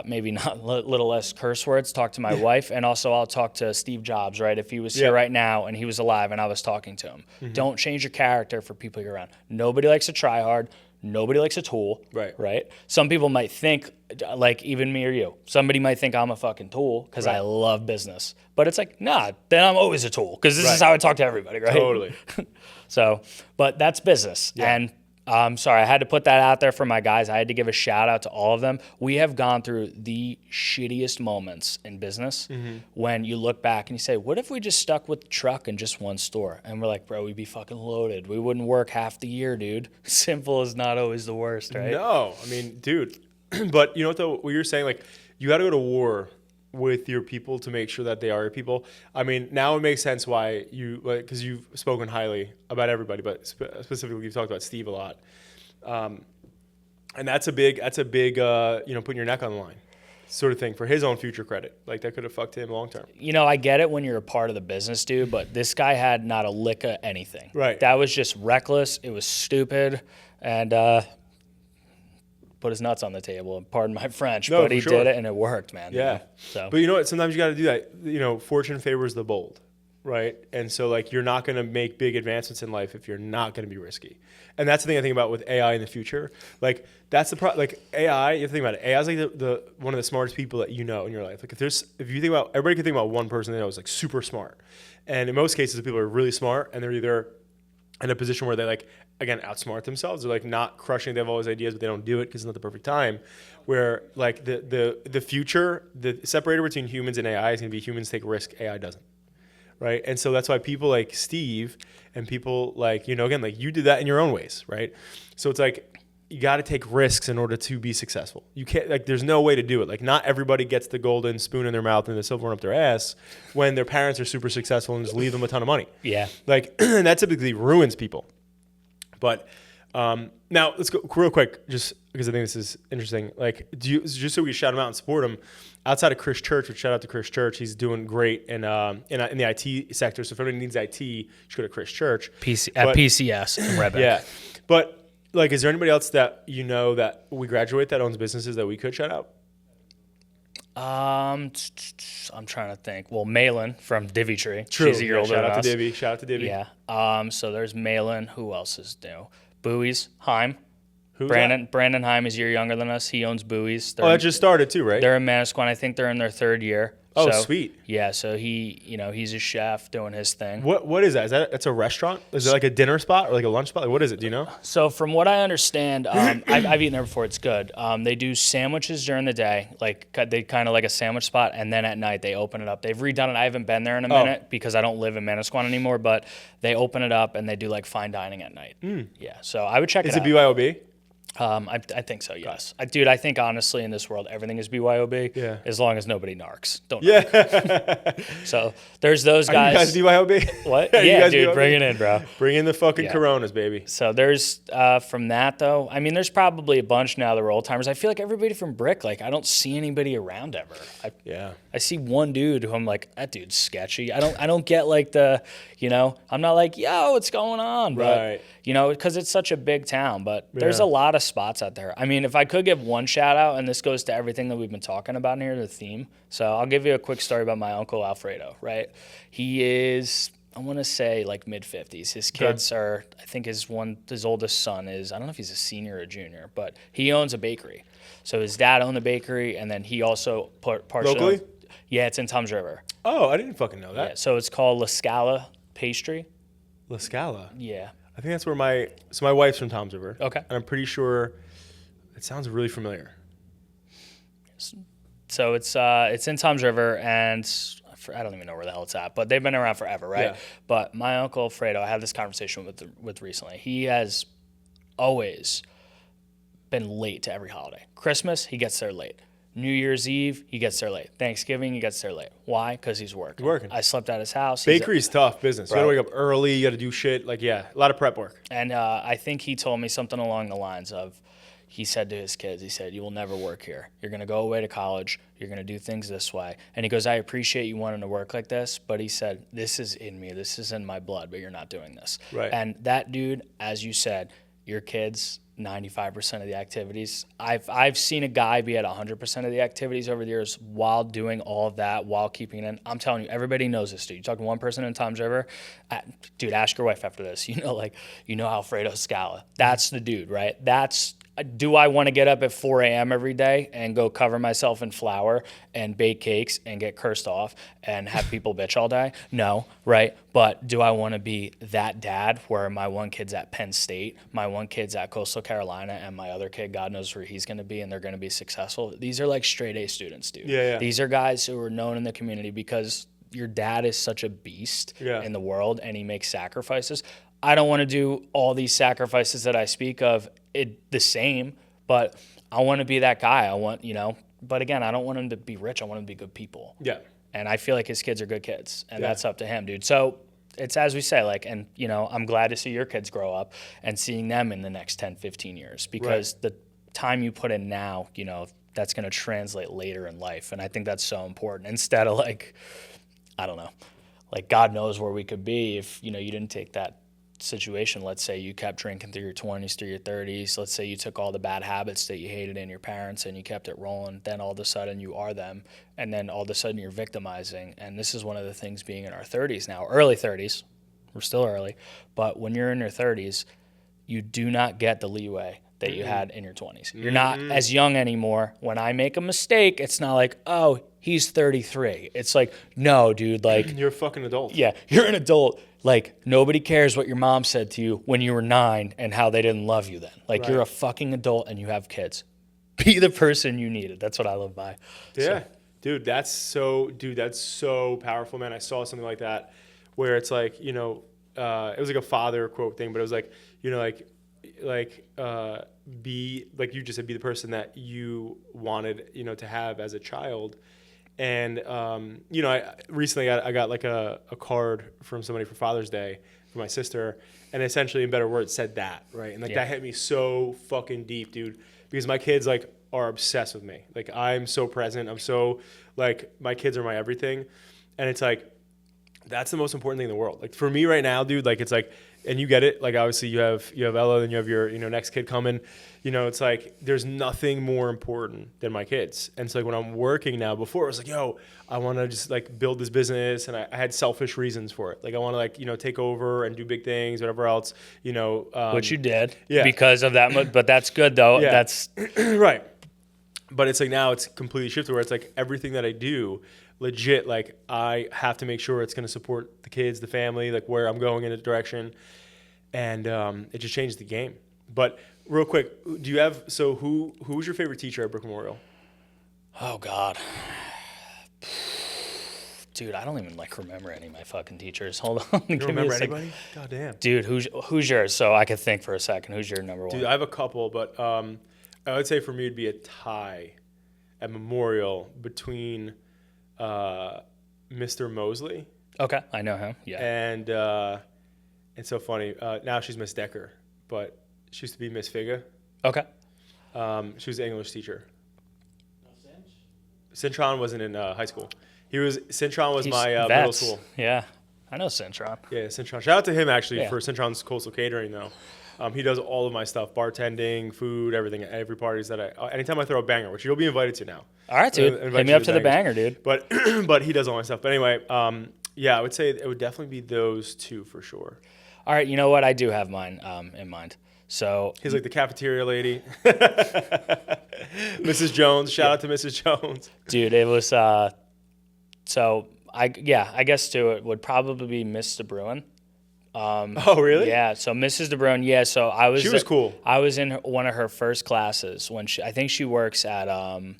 Maybe not little less curse words, talk to my wife, and also I'll talk to Steve Jobs, right? If he was here right now and he was alive and I was talking to him. Don't change your character for people you're around. Nobody likes to try hard. Nobody likes a tool, right? Some people might think, like even me or you, somebody might think I'm a fucking tool because I love business. But it's like, nah, then I'm always a tool because this is how I talk to everybody, right? Totally. So, but that's business. And I'm sorry, I had to put that out there for my guys. I had to give a shout out to all of them. We have gone through the shittiest moments in business when you look back and you say, what if we just stuck with the truck in just one store? And we're like, bro, we'd be fucking loaded. We wouldn't work half the year, dude. Simple is not always the worst, right? No, I mean, dude. But you know what, though? What you're saying, like, you got to go to war with your people to make sure that they are your people. I mean, now it makes sense why because you've spoken highly about everybody, but specifically you've talked about Steve a lot. And that's a big, putting your neck on the line sort of thing for his own future credit. Like, that could have fucked him long term. I get it when you're a part of the business, dude, but this guy had not a lick of anything. Right. That was just reckless. It was stupid. And, put his nuts on the table. Pardon my French, but he did it and it worked, man. Yeah. So, but you know what? Sometimes you got to do that. Fortune favors the bold, right? And so like you're not going to make big advancements in life if you're not going to be risky. And that's the thing I think about with AI in the future. Like that's the like AI. You have to think about it. AI is like the one of the smartest people that you know in your life. Like if you think about everybody can think about one person they know is like super smart, and in most cases people are really smart and they're either in a position where they like, again, outsmart themselves. They're like not crushing. They have all these ideas, but they don't do it because it's not the perfect time. Where like the future, the separator between humans and AI is going to be humans take risk, AI doesn't. Right. And so that's why people like Steve and people like, again, like you did that in your own ways. Right. So it's like, you got to take risks in order to be successful. You can't, like, there's no way to do it. Like, not everybody gets the golden spoon in their mouth and the silver one up their ass when their parents are super successful and just leave them a ton of money. Yeah. Like, that typically ruins people. But now let's go real quick, just because I think this is interesting. Like, just so we shout him out and support him, outside of Chris Church, which shout out to Chris Church, he's doing great in the IT sector. So if anybody needs IT, you should go to Chris Church. At PCS in Red Bank. Yeah. But, like, is there anybody else that that we graduate that owns businesses that we could shout out? I'm trying to think. Well, Malin from Divvy Tree. True. She's a year older Shout than out us. to Divvy. Shout out to Divvy. Yeah. So there's Malin. Who else is new? Buoys. Heim. Who's Brandon Heim is a year younger than us. He owns Buoys. That just started too, right? They're in Manasquan. I think they're in their 3rd year. Oh, so, sweet. Yeah, so he's a chef doing his thing. What is that? It's a restaurant? Is it like a dinner spot or like a lunch spot? Like, what is it? Do you know? So from what I understand, I've eaten there before. It's good. They do sandwiches during the day, like they kind of like a sandwich spot, and then at night they open it up. They've redone it. I haven't been there in a minute because I don't live in Manasquan anymore, but they open it up and they do like fine dining at night. Yeah, so I would check it out. Is it BYOB? I think so, yes. I think honestly in this world everything is BYOB as long as nobody narcs. Don't narc. So there's those guys. Are you guys BYOB? What? Yeah, Yeah, dude, BYOB? bring it in, bro. Bring in the fucking Coronas, baby. So there's from that though. I mean, there's probably a bunch now that are old timers. I feel like everybody from Brick, like I don't see anybody around ever. I see one dude who I'm like, that dude's sketchy. I don't get like the, I'm not like, yo, what's going on? But, Right. Because it's such a big town, but there's a lot of spots out there. I mean, if I could give one shout out, and this goes to everything that we've been talking about here, the theme. So I'll give you a quick story about my uncle Alfredo, right? He is, I want to say like mid-50s. His kids are, I think his oldest son is, I don't know if he's a senior or a junior, but he owns a bakery. So his dad owned the bakery, and then he also partially. Locally? Yeah, it's in Tums River. Oh, I didn't fucking know that. Yeah, so it's called La Scala pastry. La Scala. Yeah. I think that's where my wife's from Toms River. Okay. And I'm pretty sure it sounds really familiar. So it's in Toms River, and I don't even know where the hell it's at, but they've been around forever, right? Yeah. But my uncle Fredo, I had this conversation with recently. He has always been late to every holiday. Christmas, he gets there late. New Year's Eve, he gets there late. Thanksgiving, he gets there late. Why? Because he's working. I slept at his house. Bakery's tough business. You got to wake up early. You got to do shit. Like, yeah, a lot of prep work. And I think he told me something along the lines of, he said to his kids, he said, you will never work here. You're going to go away to college. You're going to do things this way. And he goes, I appreciate you wanting to work like this, but he said, this is in me. This is in my blood, but you're not doing this. Right. And that dude, as you said, your kids, 95% of the activities. I've seen a guy be at 100% of the activities over the years while doing all of that, while keeping it. I'm telling you, everybody knows this dude. You talk to one person in Toms River, dude, ask your wife after this. You know Alfredo Scala. That's the dude, right? Do I want to get up at 4 a.m. every day and go cover myself in flour and bake cakes and get cursed off and have people bitch all day? No, right? But do I want to be that dad where my one kid's at Penn State, my one kid's at Coastal Carolina, and my other kid, God knows where he's going to be, and they're going to be successful? These are like straight A students, dude. Yeah. These are guys who are known in the community because your dad is such a beast in the world and he makes sacrifices. I don't want to do all these sacrifices that I speak of the same, but I want to be that guy. But again, I don't want him to be rich. I want him to be good people. Yeah. And I feel like his kids are good kids, and that's up to him, dude. So it's as we say, I'm glad to see your kids grow up and seeing them in the next 10, 15 years, because the time you put in now, that's going to translate later in life. And I think that's so important, instead of I don't know, God knows where we could be if, you didn't take that situation. Let's say you kept drinking through your 20s, through your 30s. Let's say you took all the bad habits that you hated in your parents and you kept it rolling. Then all of a sudden you are them. And then all of a sudden you're victimizing. And this is one of the things being in our 30s now, early 30s. We're still early. But when you're in your 30s, you do not get the leeway that you had in your 20s. You're not as young anymore. When I make a mistake, it's not like, oh, he's 33. It's like, no, dude, you're a fucking adult. Yeah, you're an adult. Nobody cares what your mom said to you when you were 9 and how they didn't love you then. You're a fucking adult and you have kids. Be the person you needed. That's what I live by. Yeah. Dude, that's so powerful, man. I saw something like that where it's it was like a father quote thing, but it was be, like you just said, be the person that you wanted, to have as a child. And, I recently I got a card from somebody for Father's Day for my sister, and essentially, in better words, said that, right? And that hit me so fucking deep, dude, because my kids are obsessed with me. I'm so present. I'm so my kids are my everything. And it's that's the most important thing in the world. For me right now, dude, it's and you get it. Obviously you have Ella, then you have your, next kid coming, it's there's nothing more important than my kids. And so when I'm working now, before it was I want to just build this business, and I had selfish reasons for it. I want to take over and do big things, whatever else, which you did because of that. But that's good though. Yeah. That's right. But it's now it's completely shifted where it's everything that I do, legit, I have to make sure it's going to support the kids, the family, where I'm going in a direction. And it just changed the game. But real quick, do you have, who was your favorite teacher at Brook Memorial? Oh, God. Dude, I don't even remember any of my fucking teachers. Hold on. You don't remember anybody? God damn. Dude, who's yours? So I could think for a second. Who's your number one? Dude, I have a couple, but I would say for me it'd be a tie at Memorial between Mr. Mosley. Okay, I know him. Yeah. And it's so funny. Now she's Miss Decker, but she used to be Miss Figa. Okay. She was an English teacher. Cintron wasn't in high school. Cintron was my middle school. Yeah, I know Cintron. Yeah, Cintron. Shout out to him actually for Cintron's Coastal Catering though. He does all of my stuff, bartending, food, everything, every parties that anytime I throw a banger, which you'll be invited to now. All right, dude. Hit me up to the banger, dude. But he does all my stuff. But anyway, I would say it would definitely be those two for sure. All right, you know what? I do have mine in mind. So he's the cafeteria lady, Mrs. Jones. Shout out to Mrs. Jones. Dude, it was so I guess too, it would probably be Miss DeBruin. Oh, really? Yeah. So Mrs. DeBruin. Yeah. So She was cool. I was in one of her first classes when I think she works at, I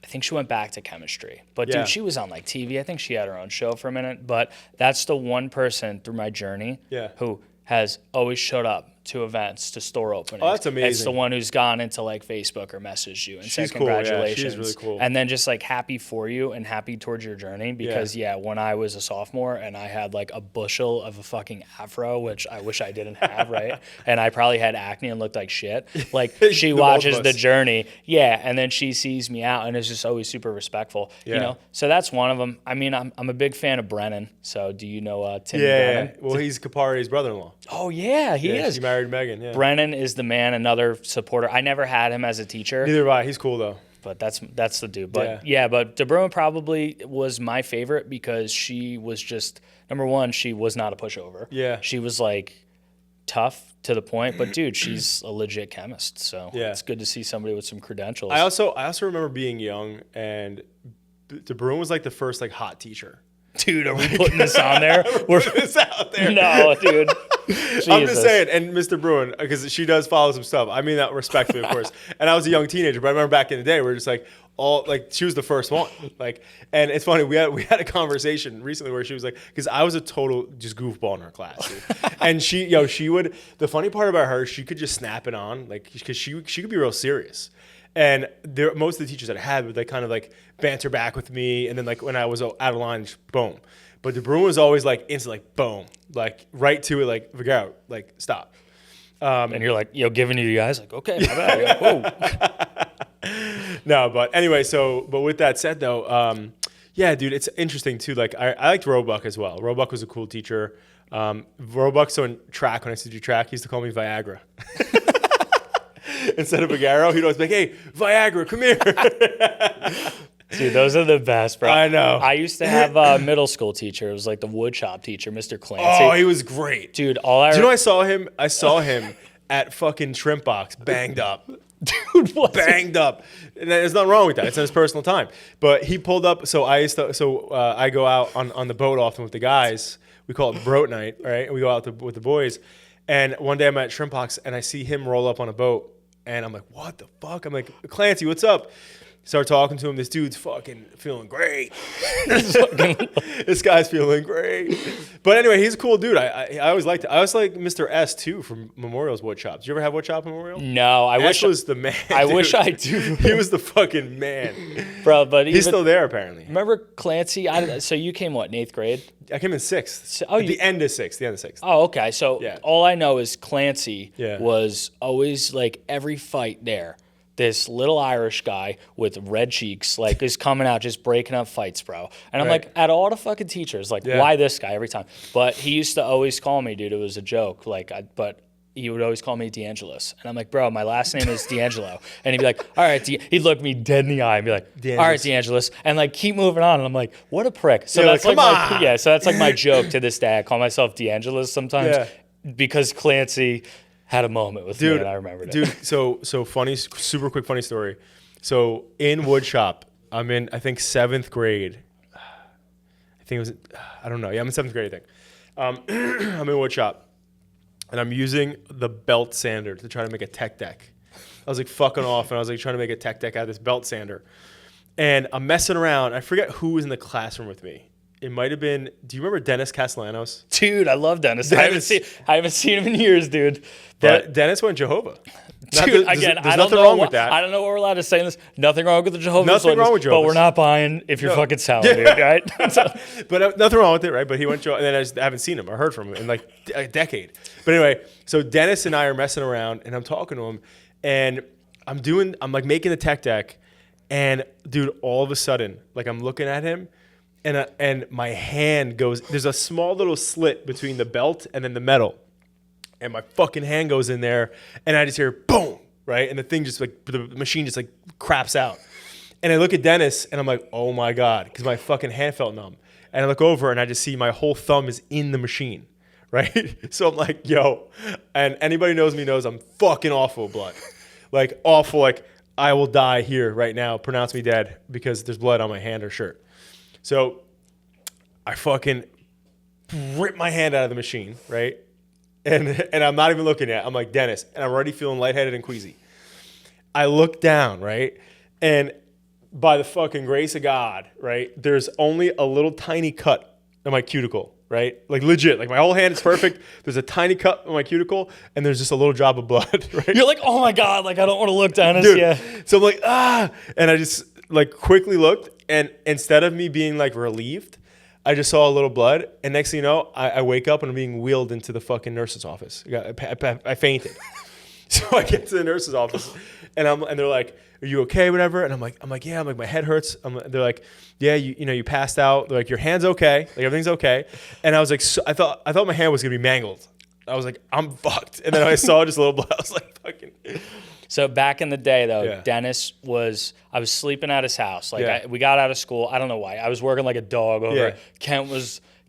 think she went back to chemistry. But Yeah. dude, she was on like TV. I think she had her own show for a minute. But that's the one person through my journey who has always showed up to events, to store openings. Oh, that's amazing. It's the one who's gone into like Facebook or messaged you and She's said cool. Yeah, congratulations. she's really cool. And then just like happy for you and happy towards your journey because when I was a sophomore and I had like a bushel of a fucking afro, which I wish I didn't have, right? And I probably had acne and looked like shit. Like she watches the journey. Yeah. And then she sees me out and is just always super respectful, you know? So that's one of them. I mean, I'm a big fan of Brennan. So do you know Tim Brennan? Well, he's Kapari's brother-in-law. Oh yeah, he is. He married Megan, yeah. Brennan is the man, another supporter. I never had him as a teacher. Neither have I. He's cool, though. But that's the dude. But but DeBruin probably was my favorite because she was just, number one, she was not a pushover. Yeah. She was like tough to the point, but dude, she's a legit chemist. So it's good to see somebody with some credentials. I also remember being young, and DeBruin was like the first like hot teacher. Dude, are we putting this on there? We're putting this out there. No, dude. I'm just saying, and Mr. Bruin, because she does follow some stuff. I mean that respectfully, of course. And I was a young teenager, but I remember back in the day, we were just like she was the first one. Like, and it's funny, we had a conversation recently where she was like, because I was a total just goofball in her class, dude. And she would. The funny part about her, she could just snap it on, like, because she could be real serious. And most of the teachers that I had would like kind of like banter back with me, and then like when I was out of line, just boom. But DeBruin was always like instant, like boom, like right to it, like Vigaro, like stop. And you're like, giving you the eyes, like, okay, my bad. Whoa. No, but anyway, but with that said though, yeah, dude, it's interesting too. Like I liked Roebuck as well. Roebuck was a cool teacher. Roebuck, so in track, when I used to do track, he used to call me Viagra. Instead of Vigaro, he'd always be like, hey, Viagra, come here. Dude, those are the best, bro. I know. I used to have a middle school teacher. It was like the wood shop teacher, Mr. Clancy. Oh, he was great. Dude, Do you know I saw him? I saw him at fucking Shrimp Box, banged up. Dude, what? Banged up. And there's nothing wrong with that. It's in his personal time. But he pulled up. So I go out on the boat often with the guys. We call it Broat Night, right? And we go out with the boys. And one day I'm at Shrimp Box and I see him roll up on a boat. And I'm like, what the fuck? I'm like, Clancy, what's up? Start talking to him. This dude's fucking feeling great. This guy's feeling great. But anyway, he's a cool dude. I always liked it. I always like Mr. S too from Memorial's Wood Shop. Did you ever have Wood Shop in Memorial? No, I wish was the man. I dude. wish I do. He was the fucking man, bro. But he's still there apparently. Remember Clancy? So you came what, in 8th grade? I came in 6th. The end of 6th. Oh, okay. So all I know is Clancy was always like every fight there. This little Irish guy with red cheeks, like, is coming out just breaking up fights, bro. And I'm like, at all the fucking teachers, like, why this guy every time? But he used to always call me, dude. It was a joke. Like, but he would always call me DeAngelos. And I'm like, bro, my last name is DeAngelo. And he'd be like, all right, he'd look me dead in the eye and be like, all right, DeAngelos. And like, keep moving on. And I'm like, what a prick. So that's like so that's like my joke to this day. I call myself DeAngelos sometimes because Clancy had a moment with me and I remembered it. Dude, so funny, super quick funny story. So in wood shop, I'm in, I think, 7th grade. I think it was, I don't know. Yeah, I'm in 7th grade, I think. I'm in wood shop, and I'm using the belt sander to try to make a tech deck. I was like fucking off, and I was like trying to make a tech deck out of this belt sander. And I'm messing around. I forget who was in the classroom with me. It might have been. Do you remember Dennis Castellanos? Dude, I love Dennis. I haven't seen him in years, dude. But Dennis went Jehovah. Dude, again, there's nothing wrong with that. I don't know what we're allowed to say in this. Nothing wrong with the Jehovah's Nothing Witness, wrong with Jehovah's. but we're not buying if you're fucking selling, dude, right? But nothing wrong with it, right? But he went Jehovah, and then I just haven't seen him or heard from him in like a decade. But anyway, so Dennis and I are messing around, and I'm talking to him, and I'm like making the tech deck, and dude, all of a sudden, like I'm looking at him, and my hand goes. There's a small little slit between the belt and then the metal, and my fucking hand goes in there, and I just hear boom, right, and the thing just like the machine just like craps out, and I look at Dennis, and I'm like, oh my god, because my fucking hand felt numb, and I look over, and I just see my whole thumb is in the machine, right, so I'm like, yo, and anybody knows me knows I'm fucking awful with blood, like awful, like I will die here right now, pronounce me dead because there's blood on my hand or shirt. So I fucking rip my hand out of the machine, right? And I'm not even looking at it. I'm like, Dennis, and I'm already feeling lightheaded and queasy. I look down, right? And by the fucking grace of God, right, there's only a little tiny cut in my cuticle, right? Like legit, like my whole hand is perfect. There's a tiny cut in my cuticle, and there's just a little drop of blood, right? You're like, oh my God, like I don't want to look down. Dude, Yeah. so I'm like, and I just like quickly looked, and instead of me being like relieved, I just saw a little blood, and next thing you know, I wake up and I'm being wheeled into the fucking nurse's office. I fainted. So I get to the nurse's office, and they're like, "Are you okay?" Whatever. And I'm like, "Yeah." I'm like, "My head hurts." They're like, "Yeah, you passed out." They're like, "Your hand's okay. Like everything's okay." And I was like, I thought my hand was gonna be mangled. I was like, "I'm fucked." And then I saw just a little blood. I was like, "Fucking." So back in the day, though, Yeah. Dennis I was sleeping at his house. Like Yeah. we got out of school. I don't know why. I was working like a dog over. Yeah.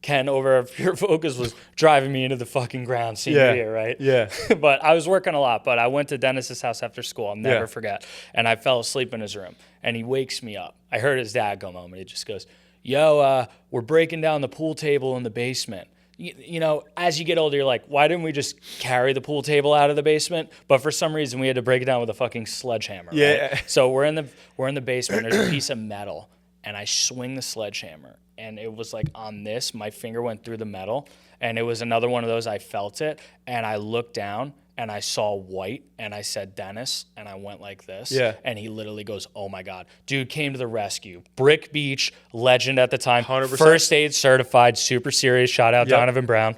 Ken over at Pure Focus was driving me into the fucking ground senior year, right? Yeah. But I was working a lot. But I went to Dennis's house after school. I'll never forget. And I fell asleep in his room. And he wakes me up. I heard his dad come home, and he just goes, "Yo, we're breaking down the pool table in the basement." You know, as you get older, you're like, why didn't we just carry the pool table out of the basement? But for some reason, we had to break it down with a fucking sledgehammer. Yeah. Right? So we're in the basement. There's a piece of metal, and I swing the sledgehammer, and it was like on this. My finger went through the metal, and it was another one of those. I felt it, and I looked down, and I saw white, and I said, "Dennis," and I went like this. Yeah. And he literally goes, "Oh my God." Dude came to the rescue. Brick Beach, legend at the time. 100%. First aid certified, super serious. Shout out Donovan Brown.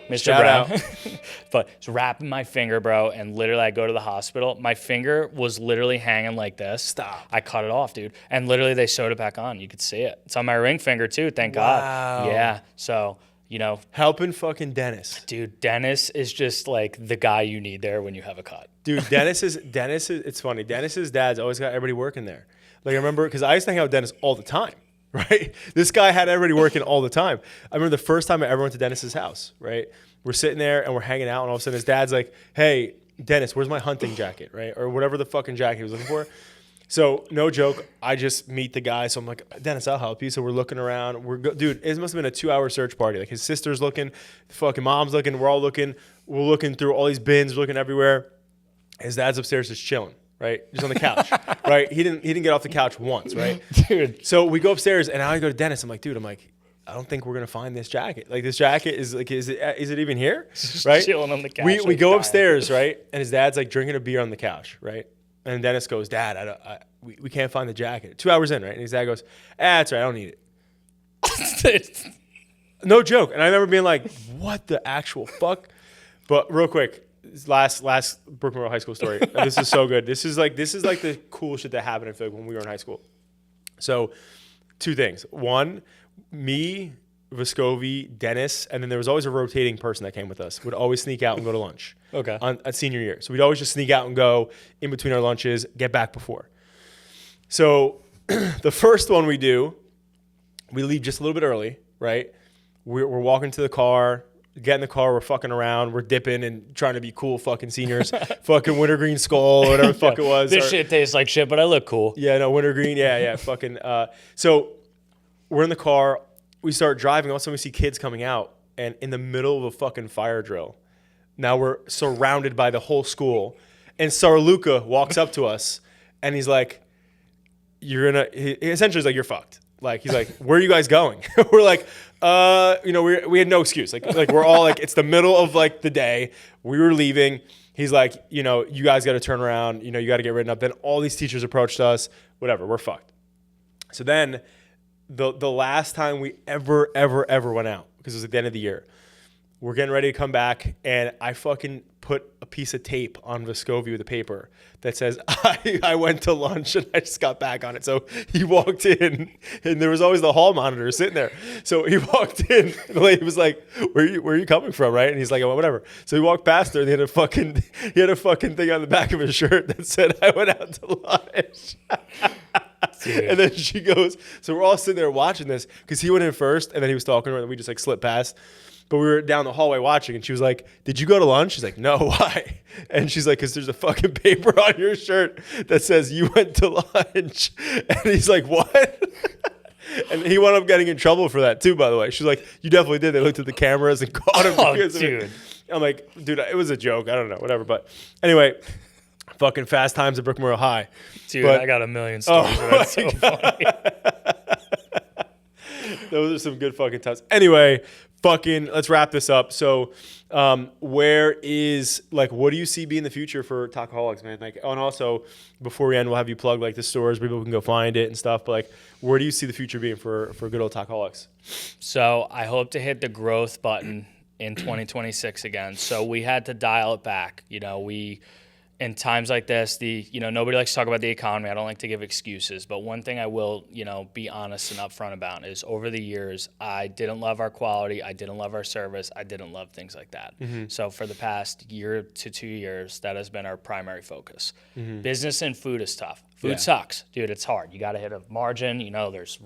Mr. Shout Brown. out. But it's wrapping my finger, bro, and literally I go to the hospital. My finger was literally hanging like this. Stop. I cut it off, dude. And literally they sewed it back on. You could see it. It's on my ring finger too, thank Wow. God. Yeah. So, you know, Helping fucking Dennis. dude, Dennis is just like the guy you need there when you have a cut. Dude, Dennis is, it's funny. Dennis's dad's always got everybody working there. Like I remember, because I used to hang out with Dennis all the time, right? This guy had everybody working all the time. I remember the first time I ever went to Dennis's house, right? We're sitting there and we're hanging out, and all of a sudden his dad's like, "Hey, Dennis, where's my hunting jacket?" Right? Or whatever the fucking jacket he was looking for. So no joke, I just meet the guy. So I'm like, "Dennis, I'll help you." So we're looking around. Dude, it must have been a 2-hour search party. Like his sister's looking, fucking mom's looking. We're all looking. We're looking through all these bins, looking everywhere. His dad's upstairs just chilling, right? Just on the couch, right? He didn't get off the couch once, right? Dude. So we go upstairs, and I go to Dennis. I'm like, "Dude, I don't think we're gonna find this jacket. Like this jacket is like, is it even here?" Right? Chilling on the couch. We like go dying. upstairs, right? And his dad's like drinking a beer on the couch, right? And Dennis goes, "Dad, we can't find the jacket." 2 hours in, right? And his dad goes, "That's right, I don't need it." No joke. And I remember being like, "What the actual fuck?" But real quick, last Brook Memorial High School story. And this is so good. This is like the cool shit that happened, I feel like, when we were in high school. So, two things. One, me, Vescovi, Dennis, and then there was always a rotating person that came with us. Would always sneak out and go to lunch. Okay. At senior year. So we'd always just sneak out and go in between our lunches, get back before. So the first one we do, we leave just a little bit early, right? We're walking to the car, get in the car, we're fucking around, we're dipping and trying to be cool fucking seniors. Fucking wintergreen skull, or whatever the fuck it was. This shit tastes like shit, but I look cool. Yeah, no, wintergreen, yeah, fucking. So we're in the car, we start driving, all of a sudden we see kids coming out, and in the middle of a fucking fire drill. Now we're surrounded by the whole school, and Sarluca walks up to us, and he's like, he essentially is like, "You're fucked." Like, he's like, "Where are you guys going?" We're like, we had no excuse. Like we're all like, it's the middle of like the day. We were leaving. He's like, "You guys got to turn around. You got to get written up." Then all these teachers approached us. Whatever, we're fucked. So then the last time we ever went out, because it was at the end of the year, we're getting ready to come back, and I fucking put a piece of tape on Vescovi with a paper that says, I went to lunch and I just got back on it. So he walked in, and there was always the hall monitor sitting there. So he walked in, and the lady was like, where are you coming from, right? And he's like, "Oh, whatever." So he walked past her, and he had a fucking thing on the back of his shirt that said, "I went out to lunch." Dude. And then she goes, so we're all sitting there watching this, because he went in first, and then he was talking to her, and we just like slipped past. But we were down the hallway watching, and she was like, "Did you go to lunch?" She's like, "No, why?" And she's like, "Because there's a fucking paper on your shirt that says you went to lunch." And he's like, "What?" And he wound up getting in trouble for that too, by the way. She's like, you definitely did. They looked at the cameras and caught him. Oh, because of it. dude. I'm like, dude, it was a joke. I don't know, whatever. But anyway, fucking Fast Times at Brookmore High. Dude, But- I got a million stories. That's so funny. Those are some good fucking times. Anyway, let's wrap this up. So, what do you see being the future for Tacoholics, man? Like, and also before we end, we'll have you plug like the stores where people can go find it and stuff. But like, where do you see the future being for good old Tacoholics? So I hope to hit the growth button in 2026 again. So we had to dial it back. In times like this, nobody likes to talk about the economy. I don't like to give excuses, but one thing I will, be honest and upfront about is over the years, I didn't love our quality. I didn't love our service. I didn't love things like that. So for the past year to 2 years, that has been our primary focus. Business and food is tough. Food sucks. Dude, it's hard. You got to hit a margin. There's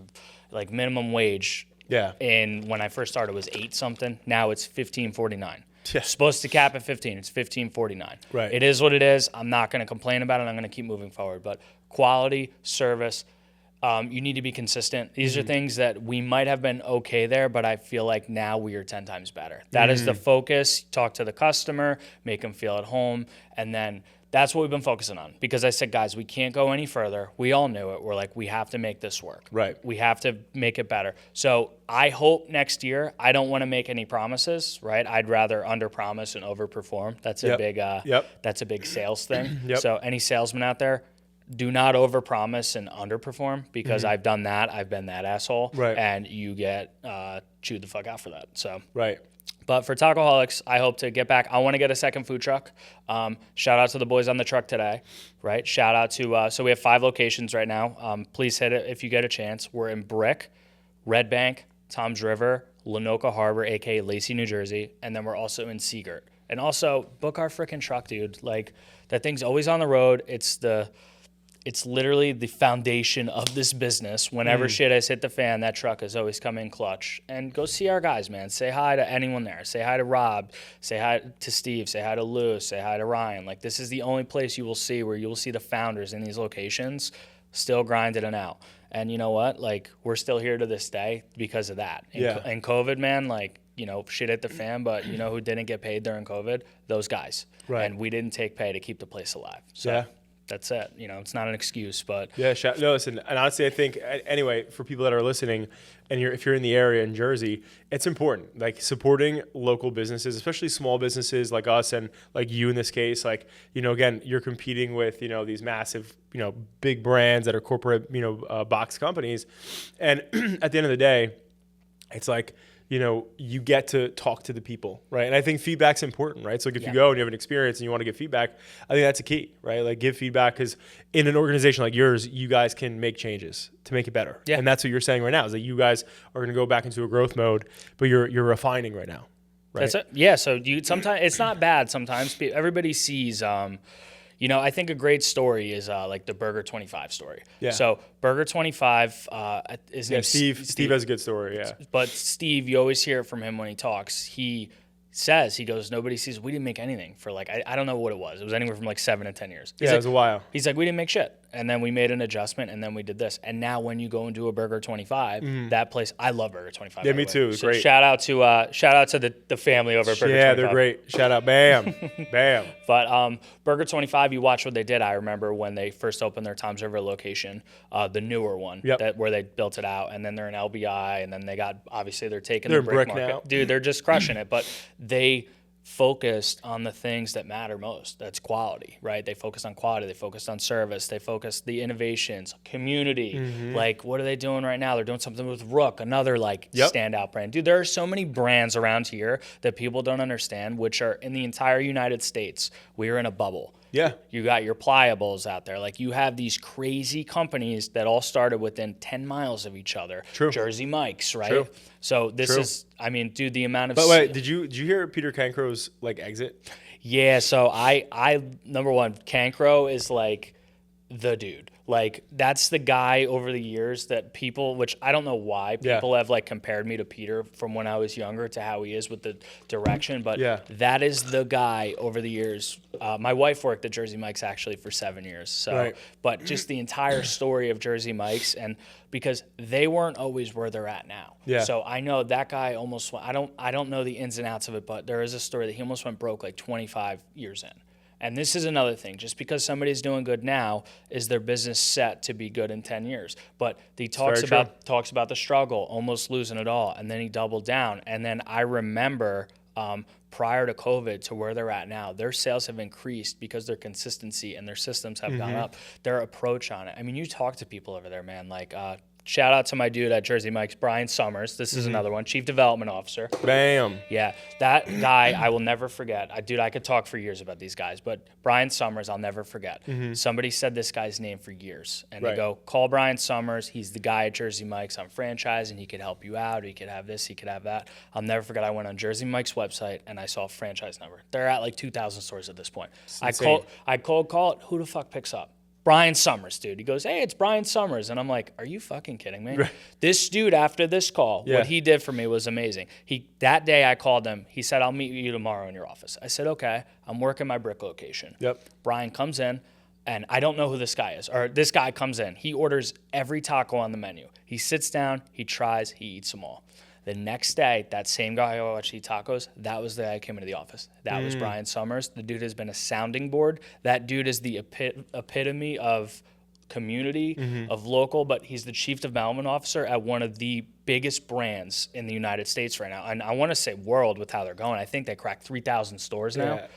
like minimum wage. Yeah. And when I first started, it was 8 something. Now it's $15.49. Yeah. Supposed to cap at 15. It's $15.49. Right. It is what it is. I'm not going to complain about it. I'm going to keep moving forward. But quality, service, you need to be consistent. These are things that we might have been okay there, but I feel like now we are 10 times better. That is the focus. Talk to the customer, make them feel at home, and then that's what we've been focusing on. Because I said, guys, we can't go any further. We all knew it. We're like, we have to make this work. Right. We have to make it better. So I hope next year, I don't want to make any promises, right? I'd rather under-promise and over-perform. That's a big that's a big sales thing. So any salesman out there, do not over-promise and underperform, because I've done that. I've been that asshole. Right. And you get chewed the fuck out for that. So Right. But for Tacoholics, I hope to get back. I want to get a second food truck. Shout out to the boys on the truck today, right? Shout out to, so we have 5 locations right now. Please hit it if you get a chance. We're in Brick, Red Bank, Toms River, Lenoka Harbor, aka Lacey, New Jersey, and then we're also in Seagirt. And also, book our freaking truck, dude. Like, that thing's always on the road. It's literally the foundation of this business. Whenever shit has hit the fan, that truck has always come in clutch. And go see our guys, man. Say hi to anyone there. Say hi to Rob. Say hi to Steve. Say hi to Lou. Say hi to Ryan. Like, this is the only place you will see where you will see the founders in these locations still grinding it out. And you know what? Like, we're still here to this day because of that. And COVID, man, like, shit hit the fan, but you know who didn't get paid during COVID? Those guys. Right. And we didn't take pay to keep the place alive. So that's it. It's not an excuse, but No, listen, and honestly, I think anyway, for people that are listening, and if you're in the area in Jersey, it's important, like supporting local businesses, especially small businesses like us and like you in this case. Like, again, you're competing with these massive big brands that are corporate box companies, and at the end of the day, it's like, you get to talk to the people, right? And I think feedback's important, right? So like if you go and you have an experience and you want to give feedback, I think that's a key, right? Like give feedback, because in an organization like yours, you guys can make changes to make it better. Yeah. And that's what you're saying right now, is that you guys are going to go back into a growth mode, but you're refining right now, right? That's it. Yeah. So sometimes it's not bad. Sometimes everybody sees, I think a great story is like the Burger 25 story. Yeah. So Burger 25 is named Steve has a good story. Yeah. But Steve, you always hear it from him when he talks. He goes, nobody sees, we didn't make anything for like, I don't know what it was. It was anywhere from like 7 to 10 years. It was a while. He's like, we didn't make shit. And then we made an adjustment, and then we did this. And now when you go and do a Burger 25, that place, I love Burger 25. Yeah, me too. It's great. Shout out to the family over at Burger 25. Yeah, they're great. Shout out. Bam. Bam. But Burger 25, you watch what they did. I remember when they first opened their Toms River location, the newer one, where they built it out. And then they're in LBI, and then they're taking the brick market. Now. Dude, they're just crushing it. But they focused on the things that matter most. That's quality, right? They focused on quality. They focused on service. They focused the innovations, community. Like, what are they doing right now? They're doing something with Rook, another standout brand. Dude, there are so many brands around here that people don't understand, which are in the entire United States. We are in a bubble. Yeah. You got your Pliables out there. Like, you have these crazy companies that all started within 10 miles of each other. True. Jersey Mike's, right? True. So this is, dude, the amount of... But wait, did you hear Peter Cancrow's exit? Yeah, so I number one, Cancro is like the dude. Like, that's the guy over the years that people, which I don't know why people have like compared me to Peter from when I was younger to how he is with the direction, but that is the guy over the years. My wife worked at Jersey Mike's actually for 7 years. So, but just the entire story of Jersey Mike's, and because they weren't always where they're at now. So I know that guy almost, I don't know the ins and outs of it, but there is a story that he almost went broke like 25 years in. And this is another thing. Just because somebody's doing good now, is their business set to be good in 10 years? But he talks about the struggle, almost losing it all, and then he doubled down. And then I remember prior to COVID to where they're at now, their sales have increased because their consistency and their systems have gone up. Their approach on it. I mean, you talk to people over there, man, like shout out to my dude at Jersey Mike's, Brian Summers. This is another one, Chief Development Officer. Bam. Yeah, that guy I will never forget. Dude, I could talk for years about these guys, but Brian Summers, I'll never forget. Somebody said this guy's name for years, and they go, call Brian Summers. He's the guy at Jersey Mike's on franchising. He could help you out. He could have this. He could have that. I'll never forget. I went on Jersey Mike's website, and I saw a franchise number. They're at like 2,000 stores at this point. I cold call it. Who the fuck picks up? Brian Summers, dude. He goes, hey, it's Brian Summers. And I'm like, are you fucking kidding me? This dude, after this call, what he did for me was amazing. That day I called him. He said, I'll meet you tomorrow in your office. I said, okay. I'm working my brick location. Brian comes in, and I don't know who this guy is. Or this guy comes in. He orders every taco on the menu. He sits down, he tries, he eats them all. The next day, that same guy who watched eat tacos, that was the guy who came into the office. That was Brian Summers. The dude has been a sounding board. That dude is the epitome of community, of local, but he's the chief development officer at one of the biggest brands in the United States right now. And I want to say world with how they're going. I think they cracked 3,000 stores now.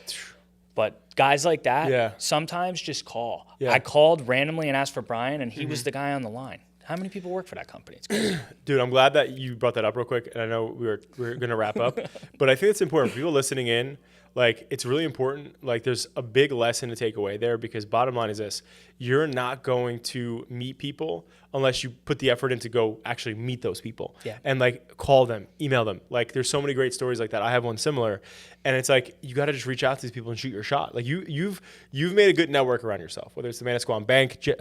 But guys like that, sometimes just call. I called randomly and asked for Brian, and he was the guy on the line. How many people work for that company? It's crazy. Dude, I'm glad that you brought that up real quick. And I know we're going to wrap up. But I think it's important for people listening in. Like, it's really important. Like, there's a big lesson to take away there, because bottom line is this. You're not going to meet people unless you put the effort in to go actually meet those people. And, like, call them, email them. Like, there's so many great stories like that. I have one similar. And it's like, you got to just reach out to these people and shoot your shot. Like, you've made a good network around yourself, whether it's the Manasquan Bank, Jim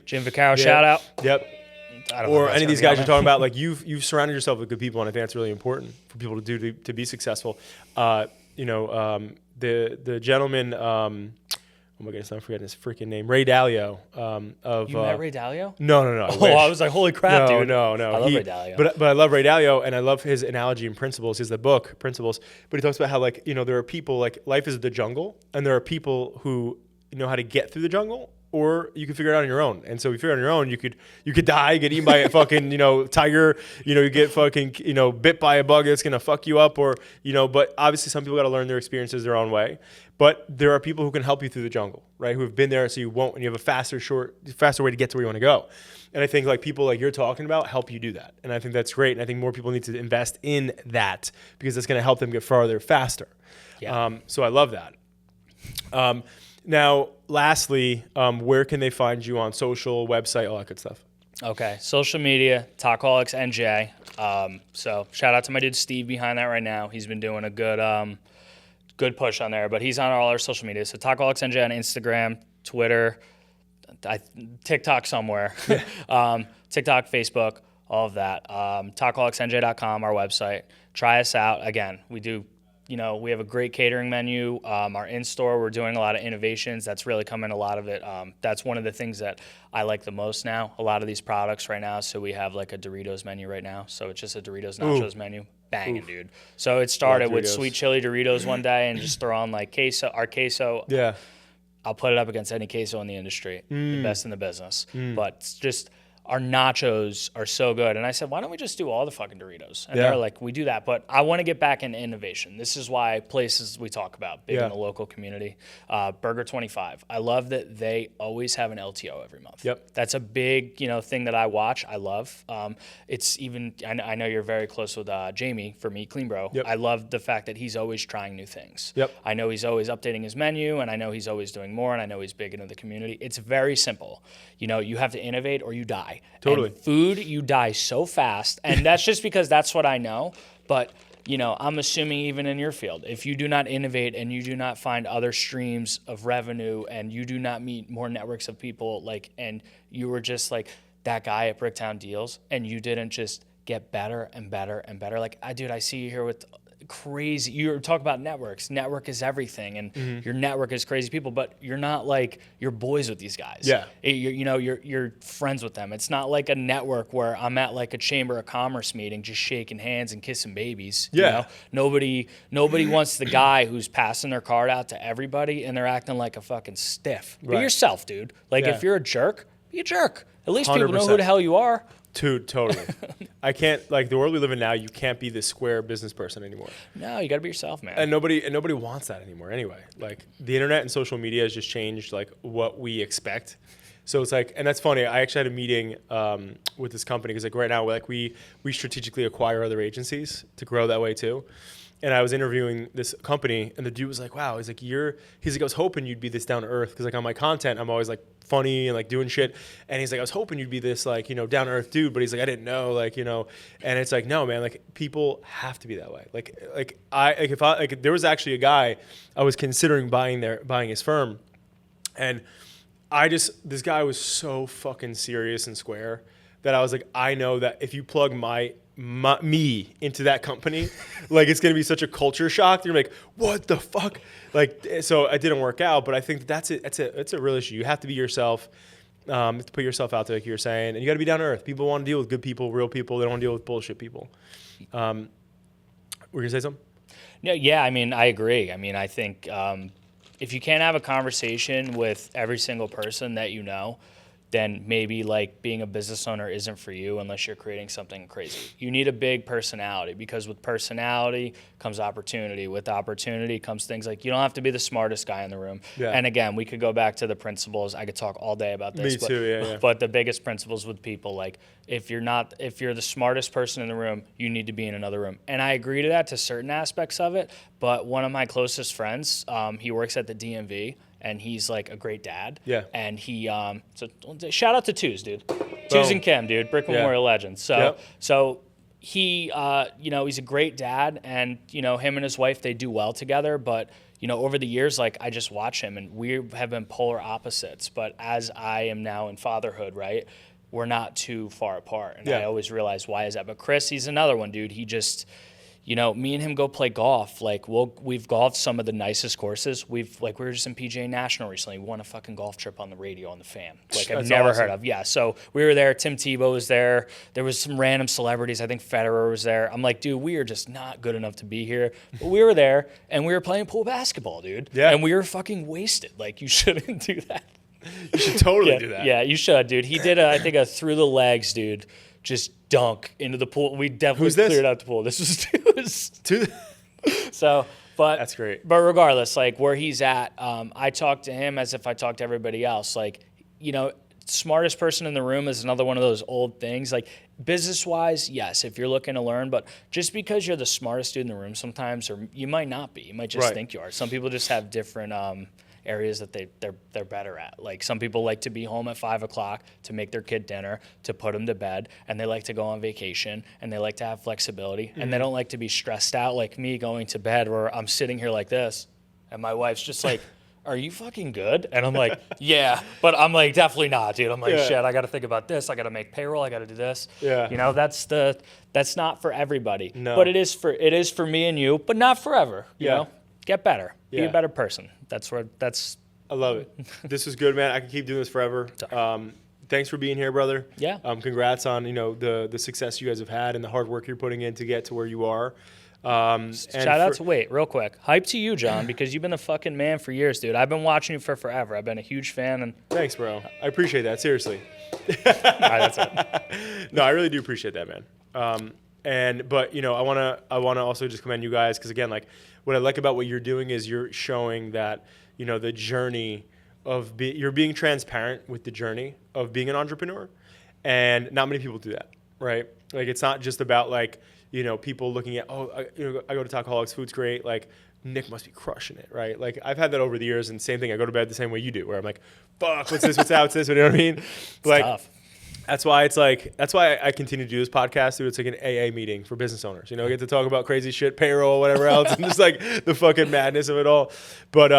Vaccaro, shout out. Or any of these guys you're talking about. Like, you've surrounded yourself with good people, and I think that's really important for people to do to be successful. The gentleman, oh my goodness, I'm forgetting his freaking name, Ray Dalio. You met Ray Dalio? No. I was like, holy crap, dude. No. I love Ray Dalio. But I love Ray Dalio, and I love his analogy and principles. He has the book, Principles. But he talks about how, like, there are people, like, life is the jungle, and there are people who know how to get through the jungle, or you can figure it out on your own. And so if you figure it out on your own, you could die, get eaten by a fucking, tiger, you get fucking, bit by a bug that's going to fuck you up, or, but obviously some people got to learn their experiences their own way. But there are people who can help you through the jungle, right? Who have been there so you won't, and you have a faster way to get to where you want to go. And I think, like, people like you're talking about help you do that. And I think that's great. And I think more people need to invest in that, because that's going to help them get farther faster. So I love that. Now, lastly, where can they find you on social, website, all that good stuff? Okay, social media, Tacoholics NJ. So shout out to my dude Steve behind that right now. He's been doing a good push on there, but he's on all our social media. So Tacoholics NJ on Instagram, Twitter, TikTok somewhere, TikTok, Facebook, all of that. TacoholicsNJ.com, our website. Try us out. Again, we do. We have a great catering menu. Our in-store, we're doing a lot of innovations. That's really coming, a lot of it. That's one of the things that I like the most now, a lot of these products right now. So we have like a Doritos menu right now. So it's just a Doritos nachos menu. Banging, dude. So it started with sweet chili Doritos one day and just throw on like our queso. Yeah. I'll put it up against any queso in the industry, the best in the business. But it's just... our nachos are so good. And I said, why don't we just do all the fucking Doritos? And they're like, we do that. But I want to get back into innovation. This is why places we talk about, big in the local community. Burger 25. I love that they always have an LTO every month. That's a big, thing that I watch. I love. It's even, I know you're very close with Jamie, for me, Clean Bro. I love the fact that he's always trying new things. I know he's always updating his menu, and I know he's always doing more, and I know he's big into the community. It's very simple. You have to innovate or you die. Totally. And food, you die so fast. And that's just because that's what I know. But I'm assuming even in your field, if you do not innovate and you do not find other streams of revenue and you do not meet more networks of people, and you were just like that guy at Bricktown Deals and you didn't just get better and better and better. I see you here with crazy, you're talking about networks. Network is everything, and your network is crazy people, but you're not you're boys with these guys. Yeah. You're friends with them. It's not like a network where I'm at a Chamber of Commerce meeting just shaking hands and kissing babies. Yeah. Nobody wants the guy who's passing their card out to everybody and they're acting like a fucking stiff. Be yourself, dude. If you're a jerk, be a jerk. At least people know 100%. who the hell you are. Dude, totally. I can't, the world we live in now, you can't be the square business person anymore. No, you got to be yourself, man. And nobody wants that anymore anyway. The internet and social media has just changed what we expect. So it's and that's funny. I actually had a meeting with this company because right now we strategically acquire other agencies to grow that way too. And I was interviewing this company, and the dude was like, "Wow," he's like, I was hoping you'd be this down to earth because on my content, I'm always funny and doing shit. And he's like, I was hoping you'd be this down to earth dude, but he's like, I didn't know, And it's no, man, people have to be that way. If there was actually a guy I was considering buying his firm, and this guy was so fucking serious and square that I was like, I know that if you plug me into that company, it's going to be such a culture shock. You're like, what the fuck? So it didn't work out, but I think that's a real issue. You have to be yourself, to put yourself out there, like you were saying, and you got to be down to earth. People want to deal with good people, real people. They don't want to deal with bullshit people. Were you going to say something? No, yeah, I agree. I think if you can't have a conversation with every single person that you know, then maybe being a business owner isn't for you unless you're creating something crazy. You need a big personality because with personality comes opportunity. With opportunity comes things you don't have to be the smartest guy in the room. Yeah. And again, we could go back to the principles. I could talk all day about this. Me too, yeah. But the biggest principles with people, if you're the smartest person in the room, you need to be in another room. And I agree to that to certain aspects of it. But one of my closest friends, he works at the DMV. And he's a great dad. Yeah. And he, so shout out to Twos, dude. Twos and Kim, dude. Brick Memorial legend. So he, he's a great dad. And, him and his wife, they do well together. But, over the years, I just watch him and we have been polar opposites. But as I am now in fatherhood, right, we're not too far apart. And I always realize why is that. But Chris, he's another one, dude. He just... me and him go play golf. We've golfed some of the nicest courses. We were just in PGA National recently. We won a fucking golf trip on the radio on the fan. I've never heard of. Yeah, so we were there. Tim Tebow was there. There was some random celebrities. I think Federer was there. I'm like, dude, we are just not good enough to be here. But we were there, and we were playing pool basketball, dude. Yeah. And we were fucking wasted. You shouldn't do that. You should totally do that. Yeah, you should, dude. He did, I think, a through the legs, dude. Just dunk into the pool. We definitely cleared out the pool. This was So, but that's great. But regardless, where he's at, I talk to him as if I talk to everybody else. Smartest person in the room is another one of those old things. Business wise, yes, if you're looking to learn, but just because you're the smartest dude in the room sometimes, or you might not be. You might just think you are. Some people just have different areas that they're better at. Some people like to be home at 5 o'clock to make their kid dinner, to put them to bed, and they like to go on vacation, and they like to have flexibility, and they don't like to be stressed out like me going to bed where I'm sitting here like this, and my wife's just are you fucking good? And I'm like, yeah, but I'm definitely not, dude. I'm shit, I got to think about this. I got to make payroll. I got to do this. Yeah. That's not for everybody. No. But it is for me and you, but not forever. You know, get better. Be a better person. I love it. This is good, man. I can keep doing this forever. Thanks for being here, brother. Yeah. Congrats on the success you guys have had and the hard work you're putting in to get to where you are. Real quick. Hype to you, John, because you've been the fucking man for years, dude. I've been watching you for forever. I've been a huge fan. And thanks, bro. I appreciate that. Seriously. All right, that's it. No, I really do appreciate that, man. But I wanna also just commend you guys because again, what I like about what you're doing is you're showing that the journey of you're being transparent with the journey of being an entrepreneur, and not many people do that, right? It's not just about people looking at I go to Tacoholics, food's great, Nick must be crushing it, right? I've had that over the years, and same thing. I go to bed the same way you do, where I'm like, fuck, what's this? What's that? What's this? You know what I mean? It's tough. That's why I continue to do this podcast, dude. It's like an AA meeting for business owners. You know, I get to talk about crazy shit, payroll, whatever else, and just like the fucking madness of it all. But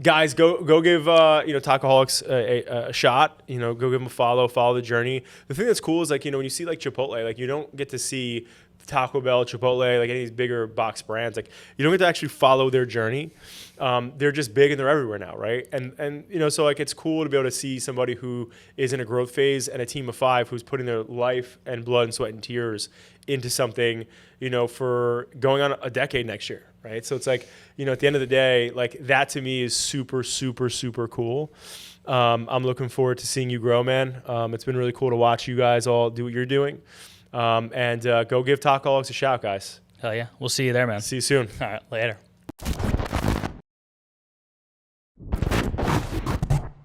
guys, go give Tacoholics a shot. You know, go give them a follow the journey. The thing that's cool is like, you know, when you see like Chipotle, like you don't get to see Taco Bell, Chipotle, like any of these bigger box brands, like you don't get to actually follow their journey. They're just big and they're everywhere now, right? And you know, so like it's cool to be able to see somebody who is in a growth phase and a team of 5 who's putting their life and blood and sweat and tears into something, you know, for going on a decade next year, right? So it's like, you know, at the end of the day, like that to me is super, super, super cool. I'm looking forward to seeing you grow, man. It's been really cool to watch you guys all do what you're doing. And go give Tacoholics a shout, guys. Hell yeah. We'll see you there, man. See you soon. All right. Later.